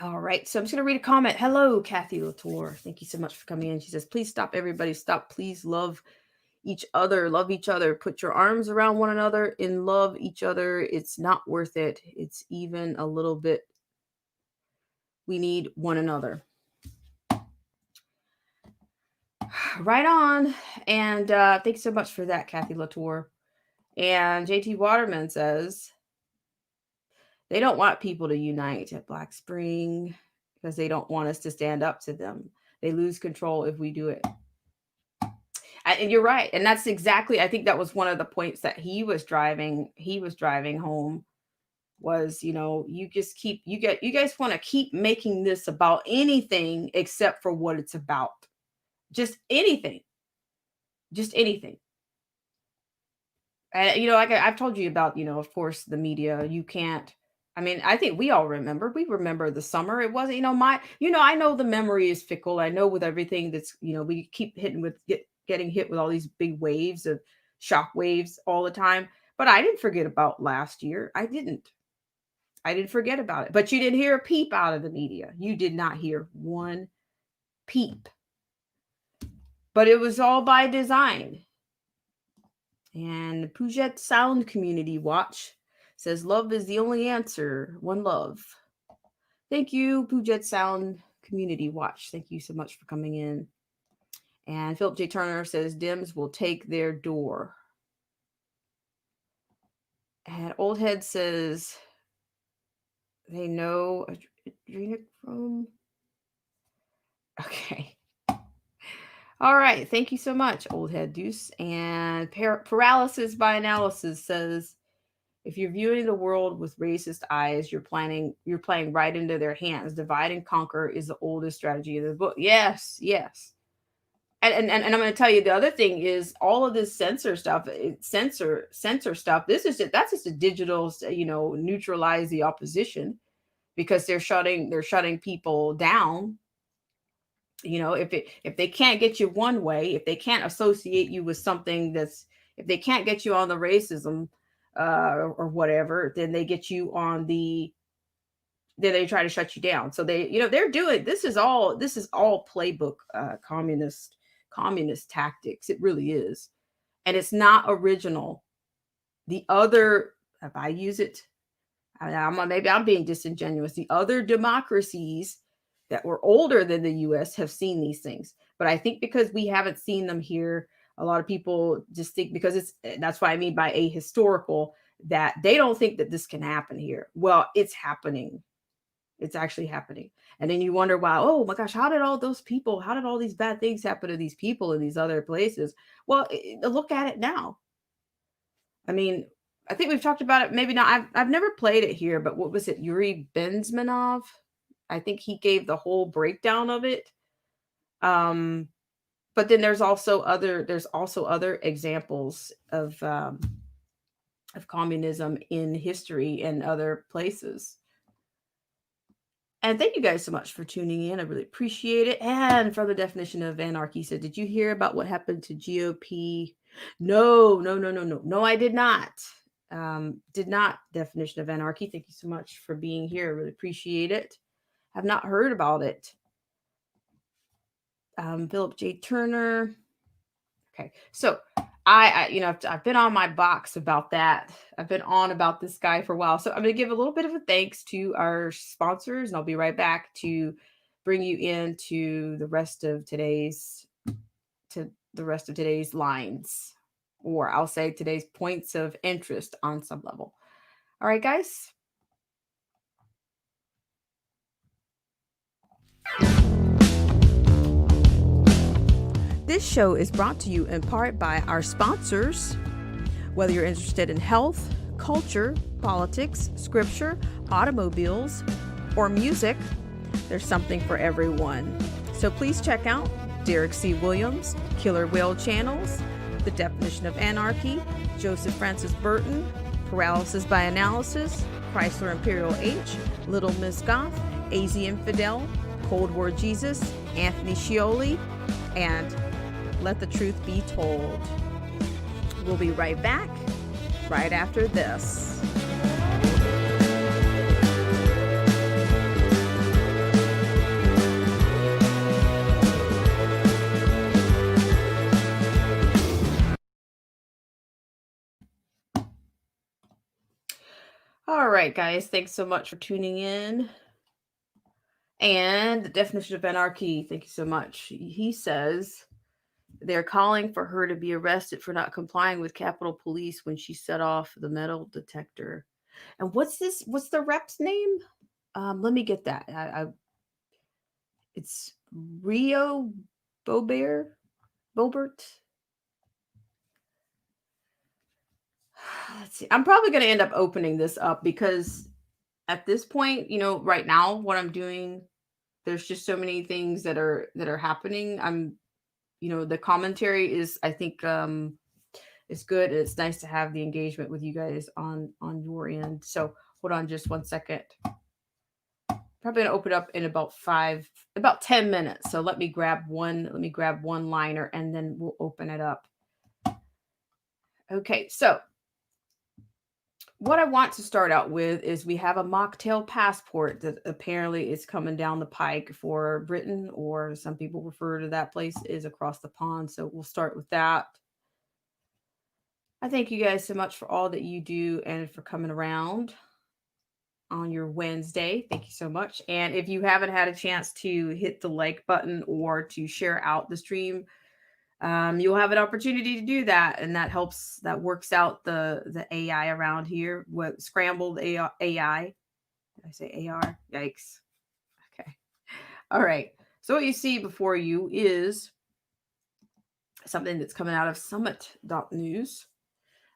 All right. So I'm just going to read a comment. Hello, Kathy Latour. Thank you so much for coming in. She says, please stop, everybody. Stop. Please love each other. Love each other. Put your arms around one another and love each other. It's not worth it. It's even a little bit. We need one another. Right on. And thanks so much for that, Kathy Latour. And JT Waterman says, they don't want people to unite at Black Spring because they don't want us to stand up to them. They lose control if we do it. And you're right. And that's exactly, I think that was one of the points that he was driving home was, you just keep, you guys want to keep making this about anything except for what it's about. Just anything. Just anything. And, like I've told you about, of course, the media, you can't, I mean, I think we remember the summer. It wasn't, I know the memory is fickle. I know with everything that's, we keep getting hit with all these big waves of shock waves all the time. But I didn't forget about last year. I didn't forget about it. But you didn't hear a peep out of the media. You did not hear one peep. But it was all by design. And the Puget Sound Community Watch says, love is the only answer. One love. Thank you, Puget Sound Community Watch. Thank you so much for coming in. And Philip J. Turner says, Dems will take their door. And Old Head says, they know adrenochrome. Okay. All right. Thank you so much, Old Head Deuce. And Paralysis by Analysis says, if you're viewing the world with racist eyes, you're playing right into their hands. Divide and conquer is the oldest strategy of the book. Yes. And I'm going to tell you the other thing is all of this censor stuff, censor stuff. That's just a digital, neutralize the opposition because they're shutting people down. If they can't get you one way, if they can't associate you with something if they can't get you on the racism or whatever, then they get you on then they try to shut you down. So they're doing, this is all playbook, communist tactics. It really is. And it's not original. The other, if I use it, maybe I'm being disingenuous. The other democracies that were older than the US have seen these things. But I think because we haven't seen them here, a lot of people just think because that's what I mean by ahistorical, that they don't think that this can happen here. Well, it's happening. It's actually happening. And then you wonder why, oh my gosh, how did all these bad things happen to these people in these other places? Well, look at it now. I mean, I think we've talked about it. Maybe not. I've never played it here, but what was it? Yuri Benzmanov. I think he gave the whole breakdown of it. But then there's also other examples of communism in history and other places. And thank you guys so much for tuning in. I really appreciate it. And from the definition of anarchy said, did you hear about what happened to GOP? No, I did not. Did not. Definition of anarchy. Thank you so much for being here. I really appreciate it. Have not heard about it. Philip J. Turner. Okay. So I've been on my box about that. I've been on about this guy for a while. So I'm going to give a little bit of a thanks to our sponsors, and I'll be right back to bring you into the rest of today's lines, or I'll say today's points of interest on some level. All right, guys. This show is brought to you in part by our sponsors. Whether you're interested in health, culture, politics, scripture, automobiles, or music, there's something for everyone. So please check out Derek C. Williams, Killer Whale Channels, The Definition of Anarchy, Joseph Francis Burton, Paralysis by Analysis, Chrysler Imperial H, Little Miss Goth, AZ Infidel, Cold War Jesus, Anthony Scioli, and Let the Truth Be Told. We'll be right back right after this. All right, guys, thanks so much for tuning in. And the definition of anarchy, thank you so much. He says they're calling for her to be arrested for not complying with Capitol Police when she set off the metal detector. And what's this? What's the rep's name? Let me get that. It's Rio Bobert. Bobert. Let's see. I'm probably going to end up opening this up because at this point, right now, what I'm doing, there's just so many things that are happening. The commentary is, I think, it's good. It's nice to have the engagement with you guys on your end. So hold on just 1 second. Probably gonna open up in about 10 minutes. So let me grab one liner and then we'll open it up. Okay, so what I want to start out with is we have a mocktail passport that apparently is coming down the pike for Britain, or some people refer to that place is across the pond. So we'll start with that. I thank you guys so much for all that you do and for coming around on your Wednesday. Thank you so much. And if you haven't had a chance to hit the like button or to share out the stream, you'll have an opportunity to do that, and that works out the AI around here. What scrambled AI? Did I say AR? Yikes. Okay. All right. So what you see before you is something that's coming out of summit.news.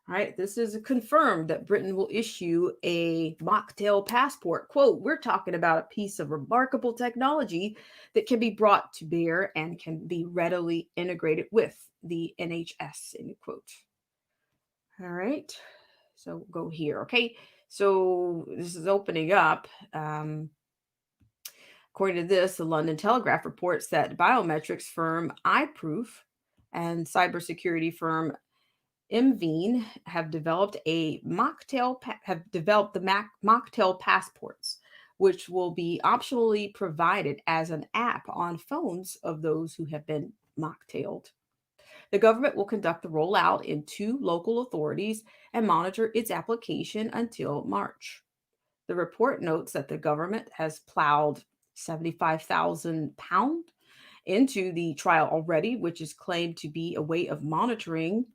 All right, this is confirmed that Britain will issue a mocktail passport. Quote, we're talking about a piece of remarkable technology that can be brought to bear and can be readily integrated with the NHS, end quote. All right, so we'll go here. Okay, so this is opening up. According to this, the London Telegraph reports that biometrics firm iProof and cybersecurity firm Mveen have developed the mocktail passports, which will be optionally provided as an app on phones of those who have been mocktailed. The government will conduct the rollout in 2 local authorities and monitor its application until March. The report notes that the government has plowed £75,000 into the trial already, which is claimed to be a way of monitoring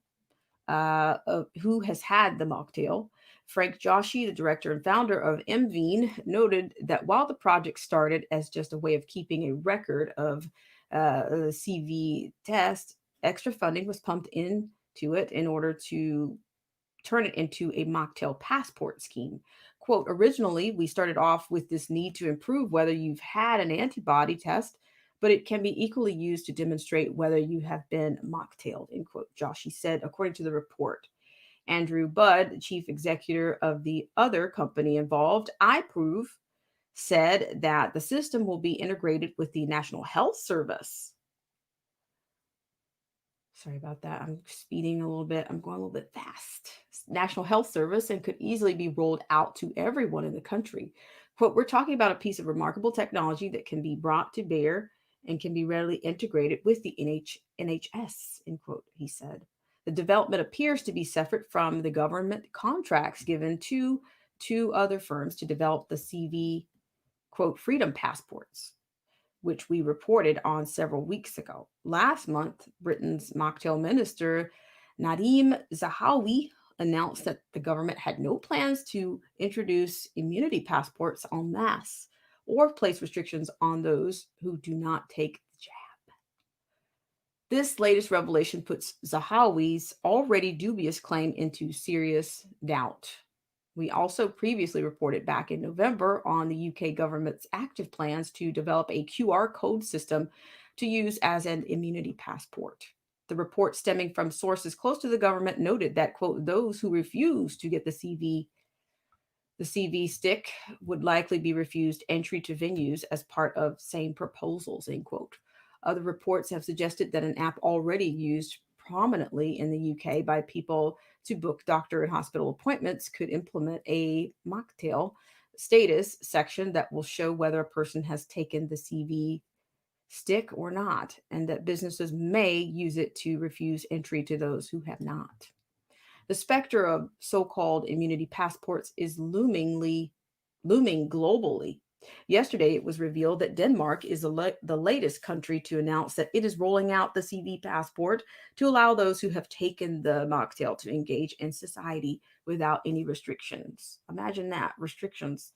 of who has had the mocktail. Frank Joshi, the director and founder of Mveen, noted that while the project started as just a way of keeping a record of the CV test, extra funding was pumped into it in order to turn it into a mocktail passport scheme. Quote, originally, we started off with this need to improve whether you've had an antibody test, but it can be equally used to demonstrate whether you have been mocktailed, end quote, Joshi said, according to the report. Andrew Budd, chief executive of the other company involved, iProof, said that the system will be integrated with the National Health Service. Sorry about that. I'm speeding a little bit. I'm going a little bit fast. National Health Service, and could easily be rolled out to everyone in the country. Quote, we're talking about a piece of remarkable technology that can be brought to bear and can be readily integrated with the NHS, end quote, he said. The development appears to be separate from the government contracts given to 2 other firms to develop the CV, quote, freedom passports, which we reported on several weeks ago. Last month, Britain's mocktail minister, Nadeem Zahawi, announced that the government had no plans to introduce immunity passports en masse or place restrictions on those who do not take the jab. This latest revelation puts Zahawi's already dubious claim into serious doubt. We also previously reported back in November on the UK government's active plans to develop a QR code system to use as an immunity passport. The report, stemming from sources close to the government, noted that, quote, those who refuse to get the CV stick would likely be refused entry to venues as part of same proposals, end quote. Other reports have suggested that an app already used prominently in the UK by people to book doctor and hospital appointments could implement a mocktail status section that will show whether a person has taken the CV stick or not, and that businesses may use it to refuse entry to those who have not. The specter of so-called immunity passports is looming globally. Yesterday, it was revealed that Denmark is the latest country to announce that it is rolling out the CV passport to allow those who have taken the mocktail to engage in society without any restrictions. Imagine that, restrictions.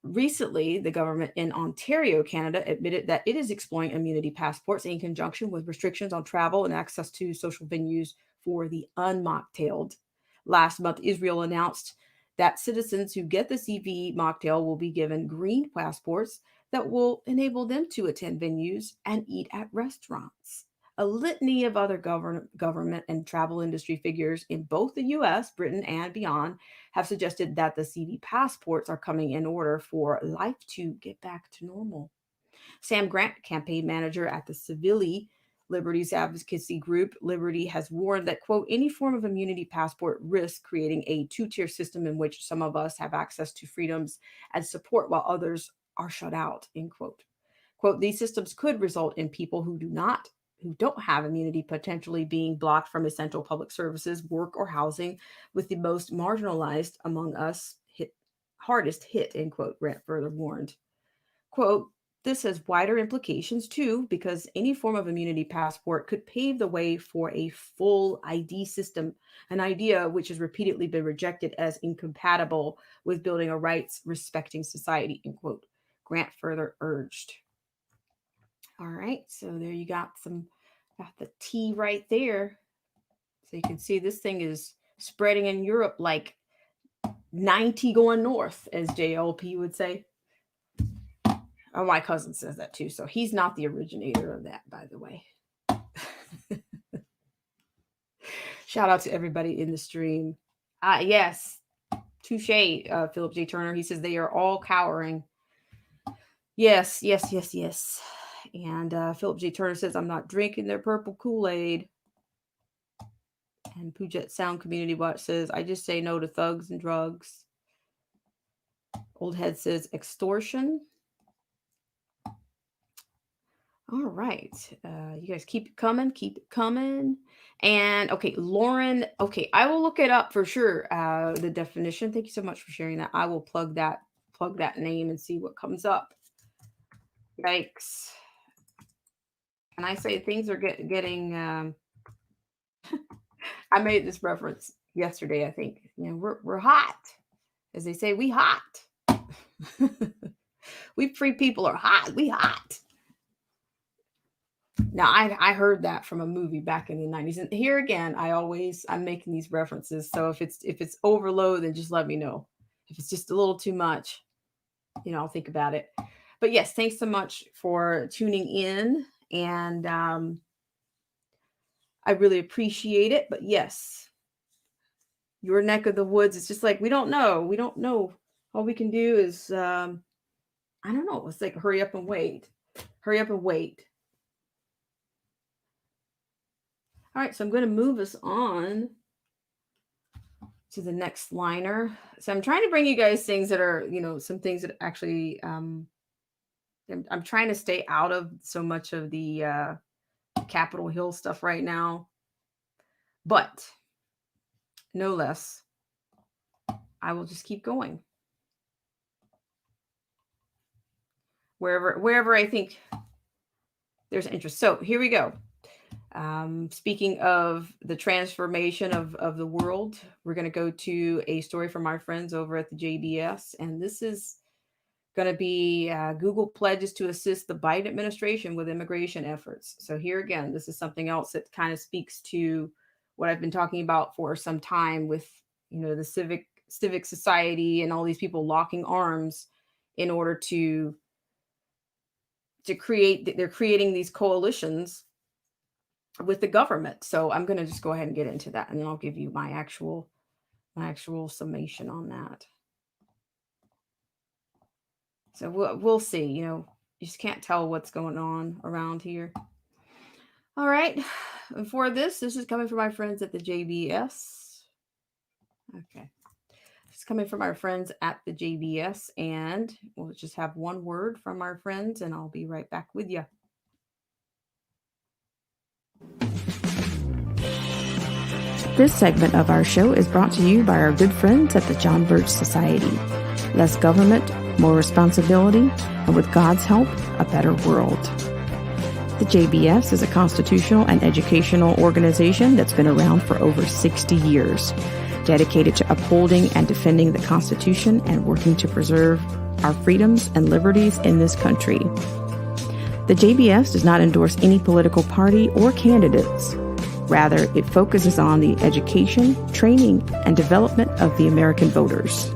Recently, the government in Ontario, Canada, admitted that it is exploring immunity passports in conjunction with restrictions on travel and access to social venues for the unmocktailed. Last month, Israel announced that citizens who get the CV mocktail will be given green passports that will enable them to attend venues and eat at restaurants. A litany of other government and travel industry figures in both the US, Britain, and beyond have suggested that the CV passports are coming in order for life to get back to normal. Sam Grant, campaign manager at the Civili Liberties advocacy group, Liberty, has warned that, quote, any form of immunity passport risks creating a two-tier system in which some of us have access to freedoms and support while others are shut out, end quote. Quote, these systems could result in people who don't have immunity potentially being blocked from essential public services, work, or housing, with the most marginalized among us hardest hit, end quote, Grant further warned. Quote, this has wider implications too, because any form of immunity passport could pave the way for a full ID system, an idea which has repeatedly been rejected as incompatible with building a rights respecting society, end quote. Grant further urged. All right, so there you got the T right there. So you can see this thing is spreading in Europe like 90 going north, as JLP would say. Oh, my cousin says that too. So he's not the originator of that, by the way. Shout out to everybody in the stream. Yes, touche, Philip J. Turner. He says they are all cowering. Yes, yes, yes, yes. And Philip J. Turner says, I'm not drinking their purple Kool-Aid. And Puget Sound Community Watch says, I just say no to thugs and drugs. Old Head says, extortion. All right. You guys keep it coming. Keep it coming. And okay, Lauren. Okay, I will look it up for sure. The definition. Thank you so much for sharing that. I will plug that name and see what comes up. Yikes. And I say things are getting I made this reference yesterday, I think. You know, we're hot. As they say, we hot. We free people are hot. We hot. Now I heard that from a movie back in the 90s. And here again, I'm making these references. So if it's overload, then just let me know. If it's just a little too much, I'll think about it. But yes, thanks so much for tuning in. And I really appreciate it. But yes, your neck of the woods, it's just like we don't know. We don't know. All we can do is I don't know. It's like hurry up and wait. Hurry up and wait. All right, so I'm going to move us on to the next liner. So I'm trying to bring you guys things that are, some things that actually I'm trying to stay out of so much of the Capitol Hill stuff right now. But no less, I will just keep going. Wherever I think there's interest. So here we go. Speaking of the transformation of the world, we're going to go to a story from our friends over at the JBS. And this is going to be Google pledges to assist the Biden administration with immigration efforts. So here again, this is something else that kind of speaks to what I've been talking about for some time with, the civic civic society and all these people locking arms in order to create, they're creating these coalitions with the government. So I'm going to just go ahead and get into that, and then I'll give you my actual summation on that. So we'll see. You just can't tell what's going on around here. All right. And for this is coming from my friends at the JBS. Okay. It's coming from our friends at the JBS, and we'll just have one word from our friends, and I'll be right back with you. This segment of our show is brought to you by our good friends at the John Birch Society. Less government, more responsibility, and with God's help, a better world. The JBS is a constitutional and educational organization that's been around for over 60 years, dedicated to upholding and defending the Constitution and working to preserve our freedoms and liberties in this country. The JBS does not endorse any political party or candidates. Rather, it focuses on the education, training, and development of the American voters.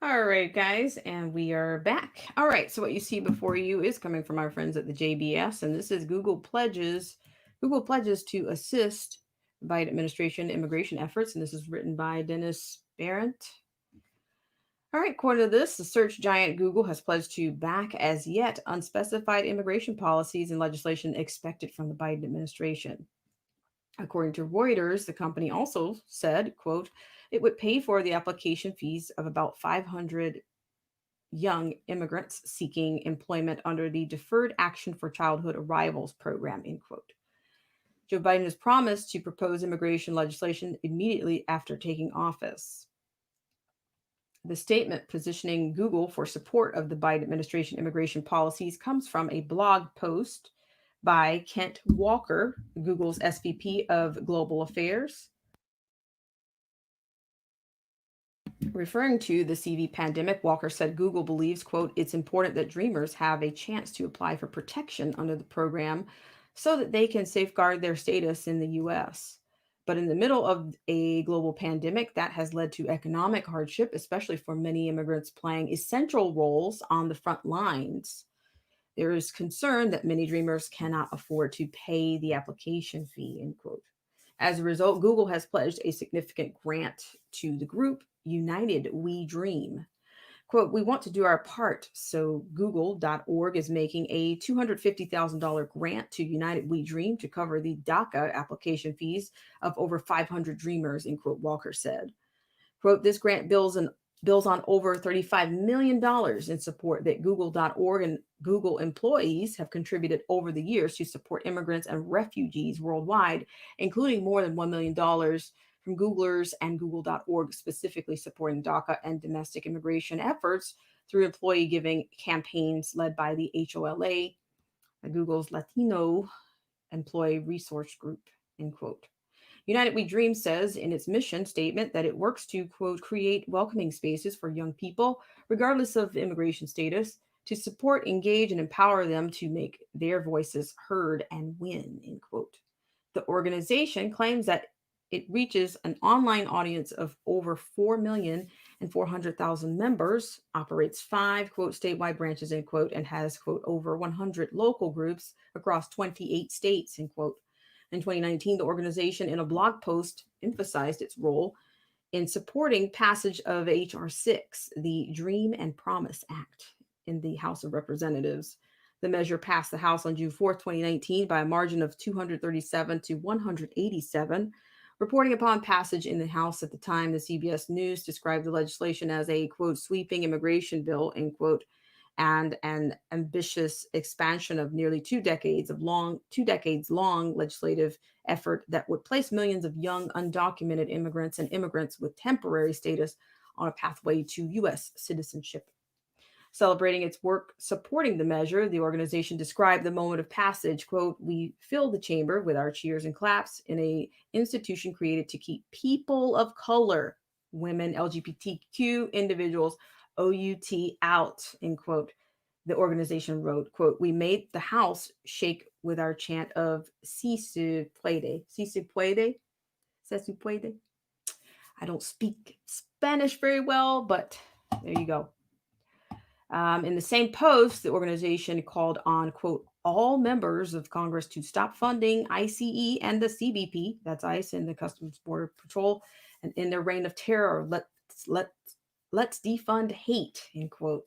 All right, guys, and we are back. All right, so what you see before you is coming from our friends at the JBS, and this is Google pledges to assist Biden administration immigration efforts, and this is written by Dennis Barrett. All right, according to this, the search giant Google has pledged to back as yet unspecified immigration policies and legislation expected from the Biden administration. According to Reuters, the company also said, quote, it would pay for the application fees of about 500 young immigrants seeking employment under the Deferred Action for Childhood Arrivals program, end quote. Joe Biden has promised to propose immigration legislation immediately after taking office. The statement positioning Google for support of the Biden administration immigration policies comes from a blog post by Kent Walker, Google's SVP of Global Affairs. Referring to the CV pandemic, Walker said Google believes, quote, it's important that dreamers have a chance to apply for protection under the program so that they can safeguard their status in the U.S. But in the middle of a global pandemic, that has led to economic hardship, especially for many immigrants playing essential roles on the front lines. There is concern that many dreamers cannot afford to pay the application fee, end quote. As a result, Google has pledged a significant grant to the group, United We Dream. Quote, we want to do our part, so Google.org is making a $250,000 grant to United We Dream to cover the DACA application fees of over 500 dreamers, end quote, Walker said. Quote, this grant bills on over $35 million in support that Google.org and Google employees have contributed over the years to support immigrants and refugees worldwide, including more than $1 million from Googlers and Google.org, specifically supporting DACA and domestic immigration efforts through employee giving campaigns led by the HOLA, Google's Latino Employee Resource Group, end quote. United We Dream says in its mission statement that it works to, quote, create welcoming spaces for young people, regardless of immigration status, to support, engage, and empower them to make their voices heard and win, end quote. The organization claims that it reaches an online audience of over 4,400,000 members, operates 5, quote, statewide branches, end quote, and has, quote, over 100 local groups across 28 states, end quote. In 2019, the organization, in a blog post, emphasized its role in supporting passage of H.R. 6, the Dream and Promise Act, in the House of Representatives. The measure passed the House on June 4th, 2019, by a margin of 237 to 187. Reporting upon passage in the House at the time, the CBS News described the legislation as a, quote, sweeping immigration bill, end quote, and an ambitious expansion of nearly 2 decades long legislative effort that would place millions of young undocumented immigrants and immigrants with temporary status on a pathway to U.S. citizenship. Celebrating its work supporting the measure, the organization described the moment of passage, quote, we filled the chamber with our cheers and claps in an institution created to keep people of color, women, LGBTQ individuals, out, end quote. The organization wrote, quote, we made the house shake with our chant of si se puede. Si se puede? Se se puede? I don't speak Spanish very well, but there you go. In the same post, the organization called on, quote, all members of Congress to stop funding ICE and the CBP, that's ICE and the Customs Border Patrol, and in their reign of terror, let, let's defund hate, end quote.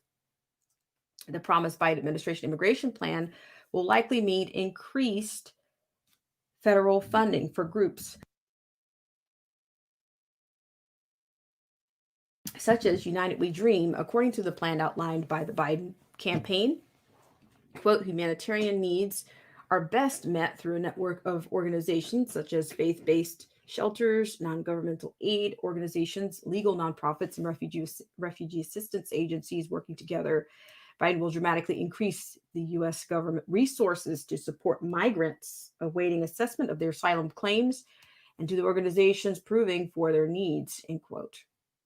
The promised Biden administration immigration plan will likely mean increased federal funding for groups such as United We Dream, according to the plan outlined by the Biden campaign. Quote, humanitarian needs are best met through a network of organizations such as faith-based shelters, non-governmental aid organizations, legal nonprofits, and refugee assistance agencies working together. Biden will dramatically increase the U.S. government resources to support migrants awaiting assessment of their asylum claims and to the organizations proving for their needs, end quote.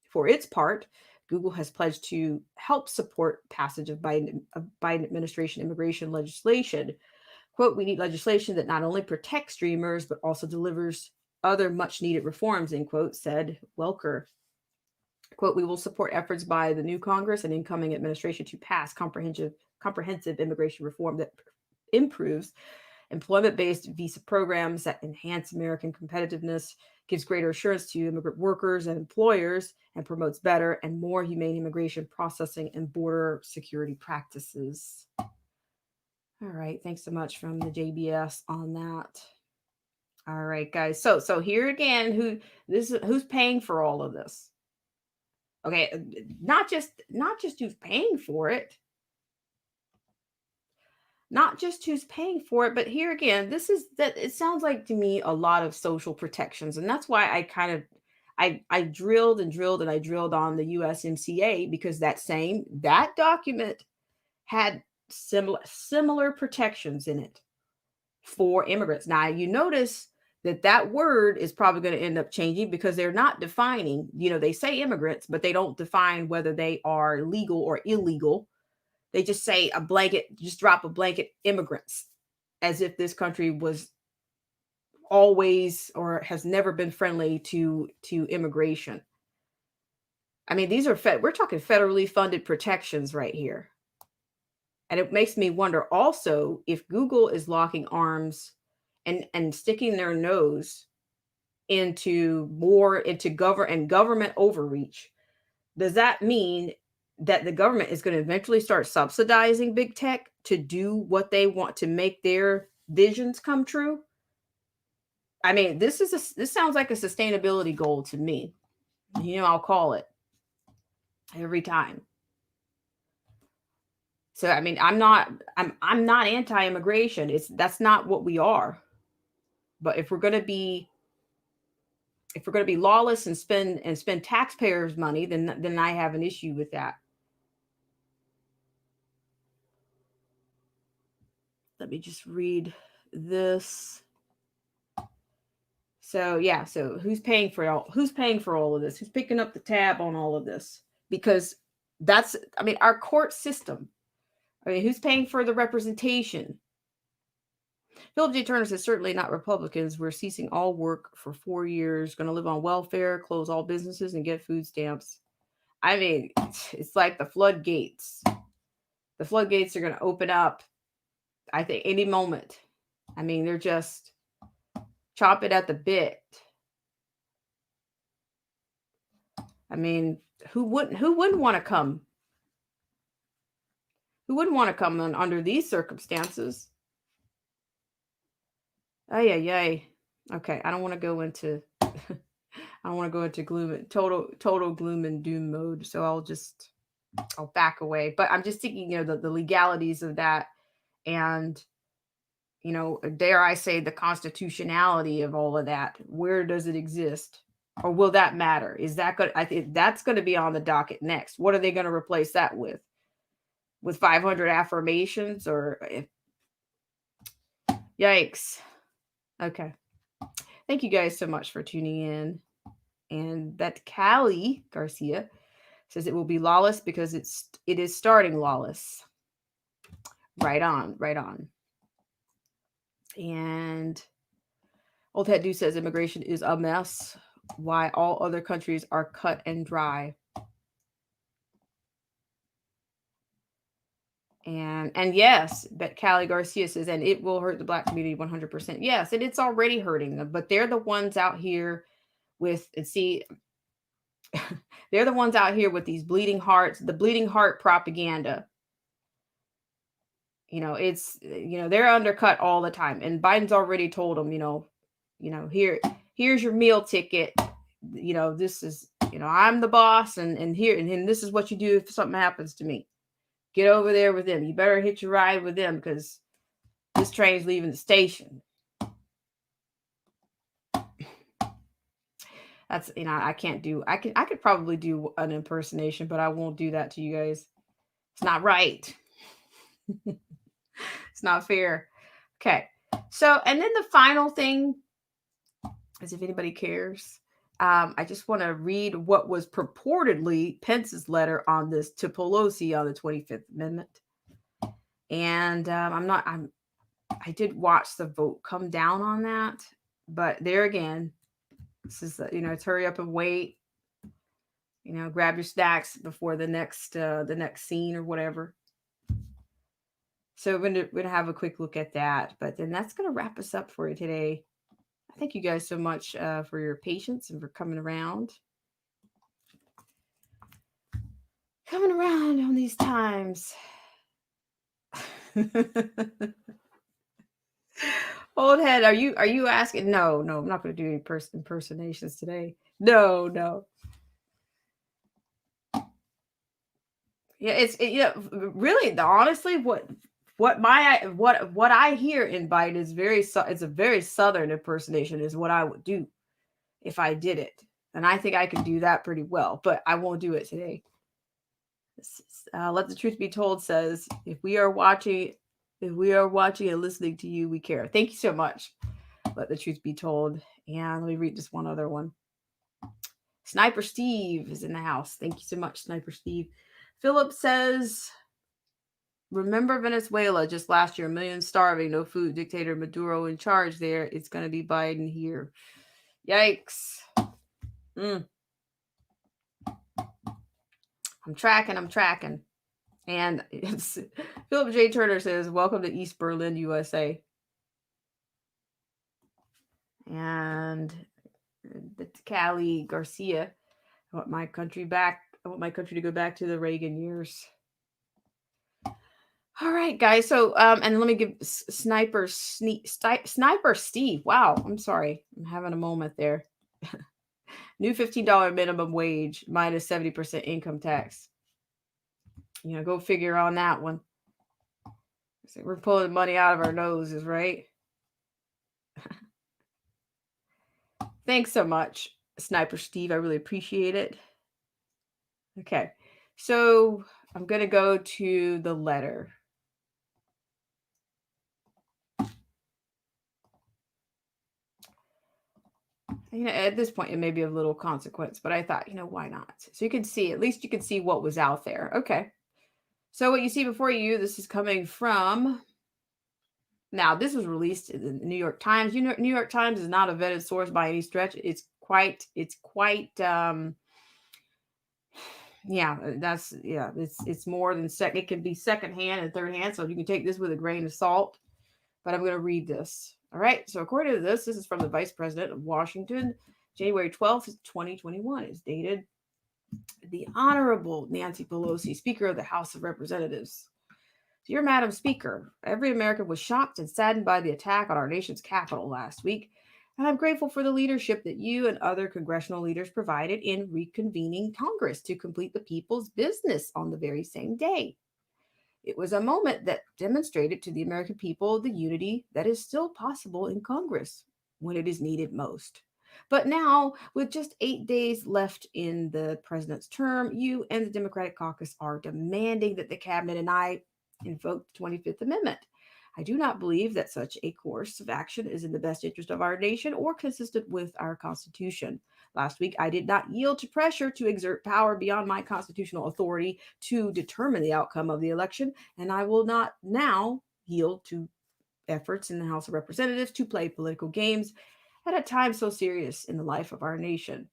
For its part, Google has pledged to help support passage of Biden administration immigration legislation. Quote, we need legislation that not only protects streamers, but also delivers other much needed reforms, end quote, said Welker. Quote, we will support efforts by the new Congress and incoming administration to pass comprehensive immigration reform that improves employment-based visa programs that enhance American competitiveness, gives greater assurance to immigrant workers and employers, and promotes better and more humane immigration processing and border security practices. All right, thanks so much from the JBS on that. All right, guys. So here again, who's paying for all of this? Okay, not just who's paying for it. Not just who's paying for it, but here again, this is that it sounds like to me a lot of social protections. And that's why I kind of I drilled and drilled and I drilled on the USMCA because that document had similar protections in it for immigrants. Now you notice that word is probably going to end up changing because they're not defining, they say immigrants, but they don't define whether they are legal or illegal. They just say drop a blanket immigrants, as if this country was always or has never been friendly to immigration. I mean, we're talking federally funded protections right here. And it makes me wonder also if Google is locking arms and sticking their nose into government overreach. Does that mean that the government is going to eventually start subsidizing big tech to do what they want to make their visions come true? I mean, this sounds like a sustainability goal to me. I'll call it every time. So I mean, I'm not anti-immigration. That's not what we are. But if we're going to be lawless and spend taxpayers' money, then I have an issue with that. Let me just read this. So yeah, so who's paying for all of this? Who's picking up the tab on all of this? Because our court system. Who's paying for the representation? Philip J. Turner says, certainly not Republicans. We're ceasing all work for 4 years, going to live on welfare, close all businesses, and get food stamps. I mean, it's like the floodgates. The floodgates are going to open up, I think, any moment. I mean, they're just chop it at the bit. I mean, who wouldn't want to come? Who wouldn't want to come under these circumstances? Ay. Okay, I don't want to go into gloom, total gloom and doom mode. So I'll back away. But I'm just thinking, the legalities of that, and dare I say, the constitutionality of all of that. Where does it exist? Or will that matter? Is that good? I think that's going to be on the docket next. What are they going to replace that with? With 500 affirmations yikes. Okay. Thank you guys so much for tuning in. And that Callie Garcia Says it will be lawless because it is starting lawless. Right on, right on. And Old Head Dude says immigration is a mess. Why all other countries are cut and dry. And yes, but Callie Garcia says, and it will hurt the black community 100%. Yes, and it's already hurting them, but they're the ones out here with, and see, they're the ones out here with these bleeding hearts, the bleeding heart propaganda. It's, they're undercut all the time. And Biden's already told them, here's your meal ticket. This is, I'm the boss, and here, and this is what you do if something happens to me. Get over there with them. You better hitch a ride with them because this train's leaving the station. That's, I can't do, I could probably do an impersonation, but I won't do that to you guys. It's not right. It's not fair. Okay. So, and then the final thing is, if anybody cares, I just want to read what was purportedly Pence's letter on this to Pelosi on the 25th Amendment. And I did watch the vote come down on that, but there again, this is, it's hurry up and wait. Grab your snacks before the next scene or whatever. So we're gonna have a quick look at that, but then that's gonna wrap us up for you today. Thank you guys so much for your patience and for coming around. Coming around on these times. Old Head, are you asking? No, I'm not going to do any impersonations today. No. Yeah, really, honestly, what I hear in Biden is it's a very Southern impersonation is what I would do if I did it, and I think I can do that pretty well, but I won't do it today. Let the truth be told says, if we are watching and listening to you, we care. Thank you so much. Let the truth be told. And let me read just one other one. Sniper Steve is in the house. Thank you so much, Sniper Steve. Philip says, remember Venezuela just last year, millions starving, no food, dictator Maduro in charge there. It's going to be Biden here. Yikes. I'm tracking. And Philip J. Turner says, welcome to East Berlin, USA. And Callie Garcia, I want my country to go back to the Reagan years. All right, guys. So, and let me give Sniper Steve. Wow, I'm sorry. I'm having a moment there. New $15 minimum wage minus 70% income tax. Go figure on that one. So we're pulling money out of our noses, right? Thanks so much, Sniper Steve. I really appreciate it. Okay, so I'm going to go to the letter. At this point, it may be of little consequence, but I thought, why not? So you can see, at least you can see what was out there. Okay. So what you see before you, this is coming from, now this was released in the New York Times. New York Times is not a vetted source by any stretch. It's quite, it's more than second. It can be secondhand and third hand. So you can take this with a grain of salt, but I'm going to read this. All right. So according to this is from the Vice President of Washington, January 12th, 2021. It's dated the Honorable Nancy Pelosi, Speaker of the House of Representatives. Dear Madam Speaker, every American was shocked and saddened by the attack on our nation's capital last week, and I'm grateful for the leadership that you and other congressional leaders provided in reconvening Congress to complete the people's business on the very same day. It was a moment that demonstrated to the American people the unity that is still possible in Congress when it is needed most. But now, with just 8 days left in the president's term, you and the Democratic caucus are demanding that the cabinet and I invoke the 25th Amendment. I do not believe that such a course of action is in the best interest of our nation or consistent with our Constitution. Last week, I did not yield to pressure to exert power beyond my constitutional authority to determine the outcome of the election, and I will not now yield to efforts in the House of Representatives to play political games at a time so serious in the life of our nation.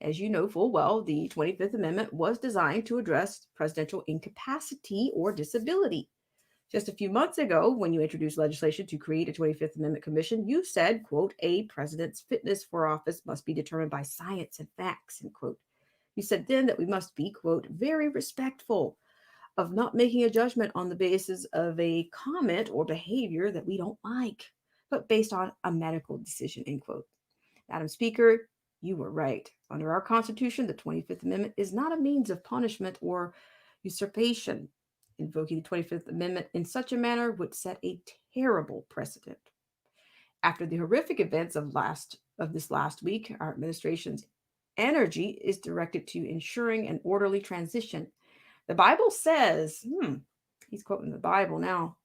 As you know full well, the 25th Amendment was designed to address presidential incapacity or disability. Just a few months ago, when you introduced legislation to create a 25th Amendment Commission, you said, quote, a president's fitness for office must be determined by science and facts, end quote. You said then that we must be, quote, very respectful of not making a judgment on the basis of a comment or behavior that we don't like, but based on a medical decision, end quote. Madam Speaker, you were right. Under our Constitution, the 25th Amendment is not a means of punishment or usurpation. Invoking the 25th Amendment in such a manner would set a terrible precedent. After the horrific events of this last week, our administration's energy is directed to ensuring an orderly transition. The Bible says, he's quoting the Bible now.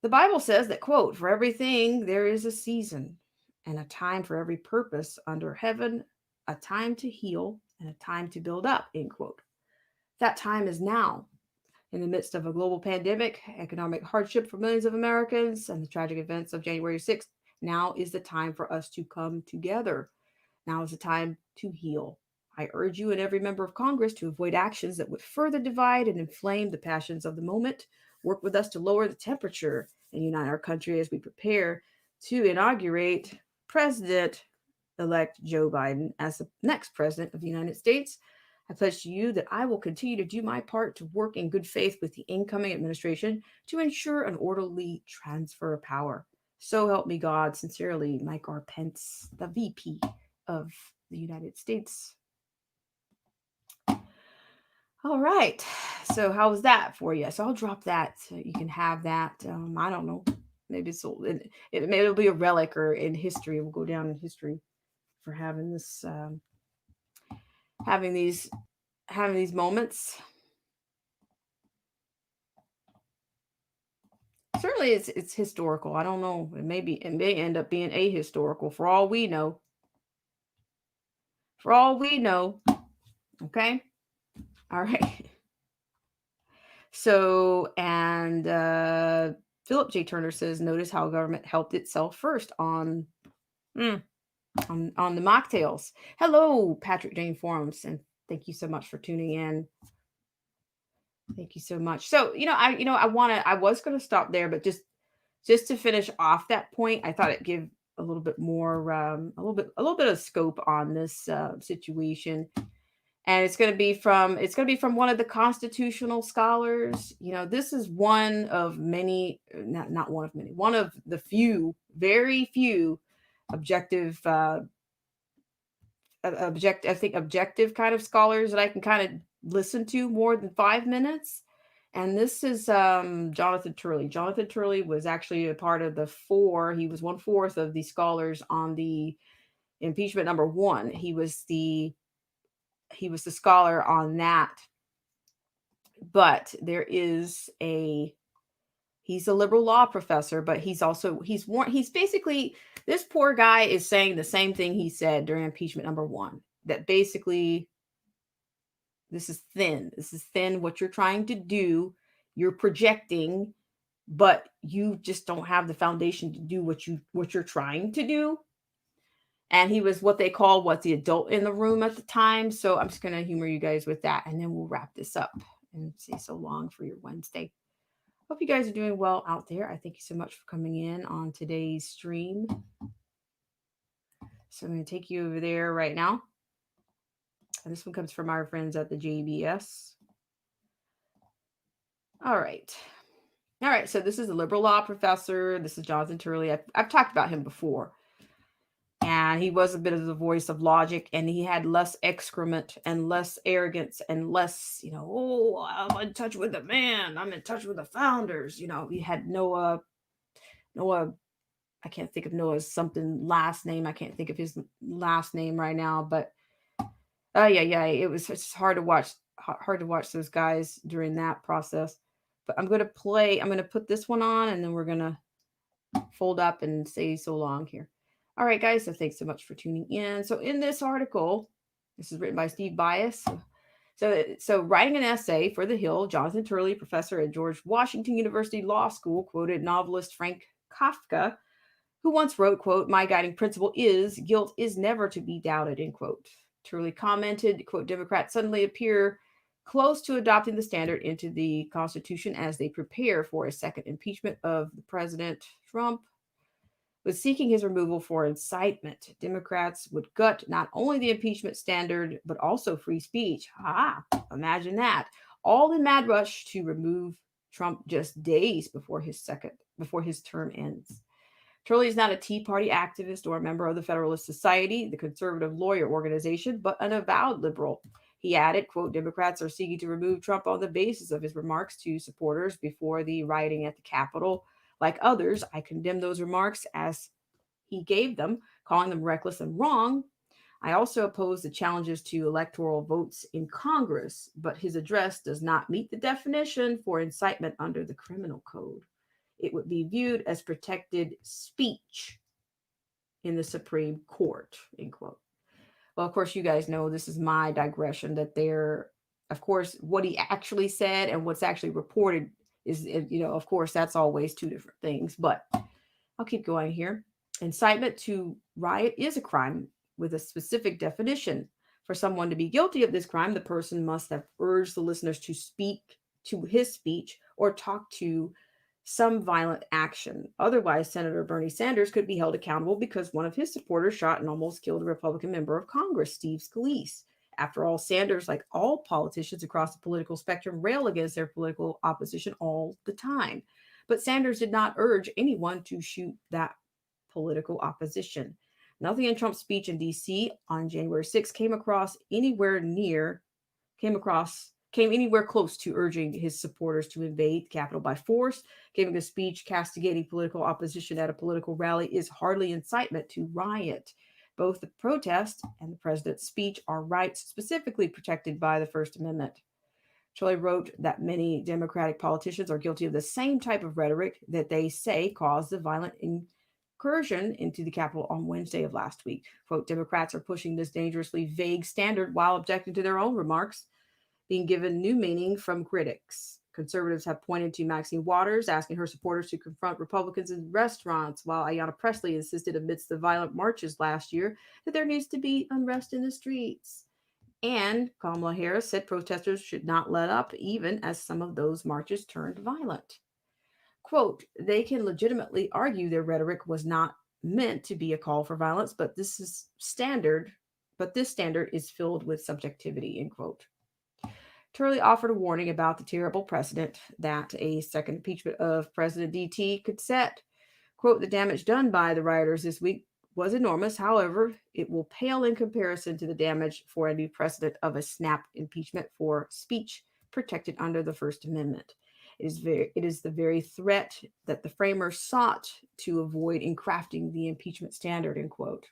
The Bible says that, quote, for everything there is a season and a time for every purpose under heaven, a time to heal and a time to build up, end quote. That time is now. In the midst of a global pandemic, economic hardship for millions of Americans, and the tragic events of January 6th, now is the time for us to come together. Now is the time to heal. I urge you and every member of Congress to avoid actions that would further divide and inflame the passions of the moment. Work with us to lower the temperature and unite our country as we prepare to inaugurate President elect Joe Biden as the next president of the United States. I pledge to you that I will continue to do my part to work in good faith with the incoming administration to ensure an orderly transfer of power. So help me God. Sincerely, Mike R. Pence, the VP of the United States. All right. So how was that for you? So I'll drop that so you can have that. I don't know. Maybe maybe it'll be a relic or in history. We'll go down in history for having this, having these, having these moments. Certainly, it's historical. I don't know. It may end up being ahistorical for all we know. For all we know. Okay. All right. So, and Philip J. Turner says, notice how government helped itself first on the mocktails. Hello, Patrick Jane Forums, and thank you so much for tuning in. Thank you so much. So, I was going to stop there, but just to finish off that point, I thought it'd give a little bit more, a little bit of scope on this situation. And it's going to be from one of the constitutional scholars. This is one of many, not one of many, one of the few, very few objective, objective kind of scholars that I can kind of listen to more than 5 minutes. And this is Jonathan Turley. Jonathan Turley was actually a part of the four. He was 1/4 of the scholars on the impeachment number one. He was the scholar on that. But he's a liberal law professor, but he's basically, this poor guy is saying the same thing he said during impeachment number one, that basically this is thin what you're trying to do. You're projecting, but you just don't have the foundation to do what you're trying to do. And he was what they call the adult in the room at the time. So I'm just going to humor you guys with that, and then we'll wrap this up and say so long for your Wednesday. Hope you guys are doing well out there. I thank you so much for coming in on today's stream. So I'm going to take you over there right now. And this one comes from our friends at the JBS. All right. So this is a liberal law professor. This is Jonathan Turley. I've talked about him before. And he was a bit of the voice of logic, and he had less excrement and less arrogance and less, I'm in touch with the man. I'm in touch with the founders. He had Noah, I can't think of Noah's something last name. I can't think of his last name right now, but it's hard to watch those guys during that process. But I'm going to put this one on, and then we're going to fold up and say so long here. All right, guys. So thanks so much for tuning in. So in this article, this is written by Steve Bias. So writing an essay for The Hill, Jonathan Turley, professor at George Washington University Law School, quoted novelist Frank Kafka, who once wrote, quote, "My guiding principle is guilt is never to be doubted," end quote. Turley commented, quote, "Democrats suddenly appear close to adopting the standard into the Constitution as they prepare for a second impeachment of the President Trump was seeking his removal for incitement. Democrats would gut not only the impeachment standard, but also free speech. Ah, imagine that. All in mad rush to remove Trump just days before his term ends. Turley is not a Tea Party activist or a member of the Federalist Society, the conservative lawyer organization, but an avowed liberal. He added, quote, "Democrats are seeking to remove Trump on the basis of his remarks to supporters before the rioting at the Capitol. Like others, I condemn those remarks as he gave them, calling them reckless and wrong. I also oppose the challenges to electoral votes in Congress, but his address does not meet the definition for incitement under the criminal code. It would be viewed as protected speech in the Supreme Court," end quote. Well, of course, you guys know this is my digression that there, of course, what he actually said and what's actually reported is, of course, that's always two different things. But I'll keep going here. Incitement to riot is a crime with a specific definition. For someone to be guilty of this crime, the person must have urged the listeners to speak to his speech or talk to some violent action. Otherwise, Senator Bernie Sanders could be held accountable because one of his supporters shot and almost killed a Republican member of Congress, Steve Scalise. After all, Sanders, like all politicians across the political spectrum, rail against their political opposition all the time. But Sanders did not urge anyone to shoot that political opposition. Nothing in Trump's speech in DC on January 6th came anywhere close to urging his supporters to invade the Capitol by force. Giving a speech castigating political opposition at a political rally is hardly incitement to riot. Both the protest and the president's speech are rights specifically protected by the First Amendment. Shelley wrote that many Democratic politicians are guilty of the same type of rhetoric that they say caused the violent incursion into the Capitol on Wednesday of last week. Quote, "Democrats are pushing this dangerously vague standard while objecting to their own remarks being given new meaning from critics. Conservatives have pointed to Maxine Waters asking her supporters to confront Republicans in restaurants, while Ayanna Pressley insisted amidst the violent marches last year that there needs to be unrest in the streets. And Kamala Harris said protesters should not let up, even as some of those marches turned violent. Quote, "They can legitimately argue their rhetoric was not meant to be a call for violence, but this standard is filled with subjectivity," end quote. Turley offered a warning about the terrible precedent that a second impeachment of President DT could set. Quote, "The damage done by the rioters this week was enormous. However, it will pale in comparison to the damage for a new precedent of a snap impeachment for speech protected under the First Amendment. It is the very threat that the framers sought to avoid in crafting the impeachment standard," end quote.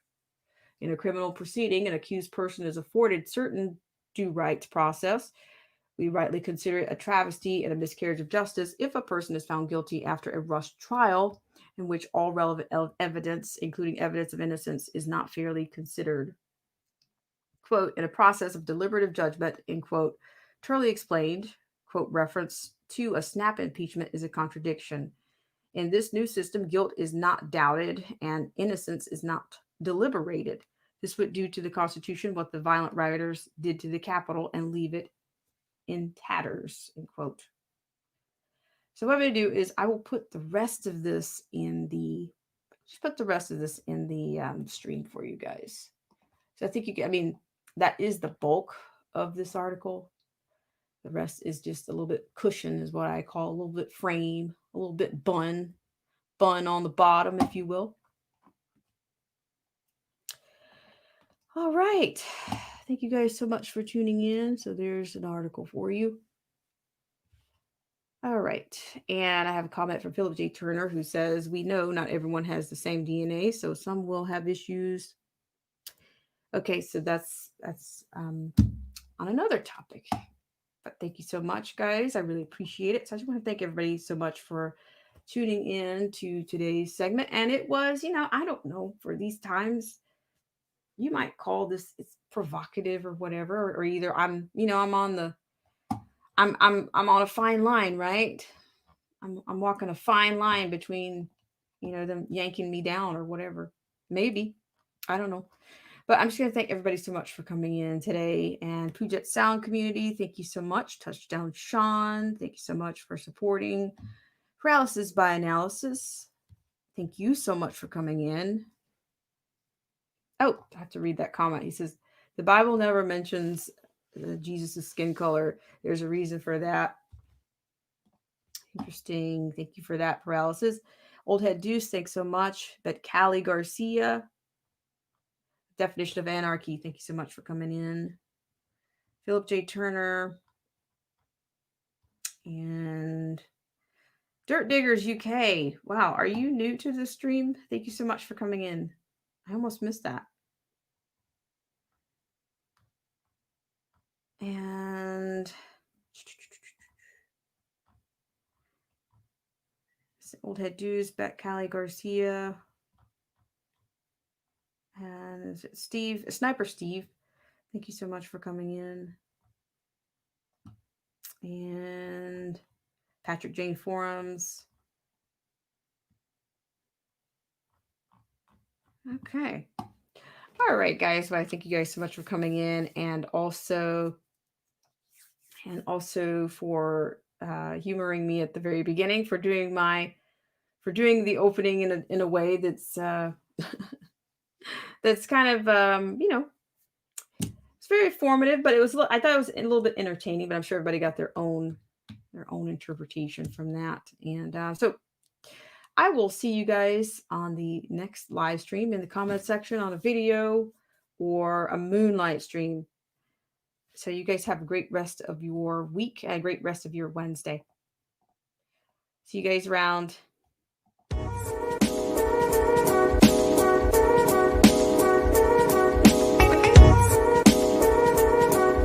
In a criminal proceeding, an accused person is afforded certain due rights process. We rightly consider it a travesty and a miscarriage of justice if a person is found guilty after a rushed trial in which all relevant evidence, including evidence of innocence, is not fairly considered. Quote, "In a process of deliberative judgment," end quote, Turley explained, quote, "reference to a snap impeachment is a contradiction. In this new system, guilt is not doubted and innocence is not deliberated. This would do to the Constitution what the violent rioters did to the Capitol and leave it in tatters," end quote. So what I'm going to do is I will put the rest of this in the stream for you guys. So I think that is the bulk of this article. The rest is just a little bit cushion, is what I call a little bit frame, a little bit bun on the bottom, if you will. All right. Thank you guys so much for tuning in. So there's an article for you. All right. And I have a comment from Philip J. Turner who says, "We know not everyone has the same DNA, so some will have issues." Okay, so that's on another topic. But thank you so much, guys. I really appreciate it. So I just want to thank everybody so much for tuning in to today's segment. And it was, I don't know, for these times, you might call this it's provocative or whatever, or either I'm on the I'm on a fine line, right? I'm walking a fine line between, them yanking me down or whatever. Maybe. I don't know. But I'm just going to thank everybody so much for coming in today. And Puget Sound community, thank you so much. Touchdown Sean, thank you so much for supporting Paralysis by Analysis. Thank you so much for coming in. Oh, I have to read that comment. He says, the Bible never mentions Jesus' skin color. There's a reason for that. Interesting. Thank you for that, Paralysis. Old Head Deuce, thanks so much. But Callie Garcia, Definition of Anarchy, thank you so much for coming in. Philip J. Turner, and Dirt Diggers UK. Wow, are you new to the stream? Thank you so much for coming in. I almost missed that. And Old Head Deuce, Bet Callie Garcia. And is it Steve? Sniper Steve. Thank you so much for coming in. And Patrick Jane Forums. Okay. All right, guys. Well, I thank you guys so much for coming in, and also for humoring me at the very beginning, for doing the opening in a way that's that's kind of it's very informative, but I thought it was a little bit entertaining, but I'm sure everybody got their own interpretation from that. And so I will see you guys on the next live stream in the comment section on a video or a moonlight stream. So you guys have a great rest of your week and a great rest of your Wednesday. See you guys around.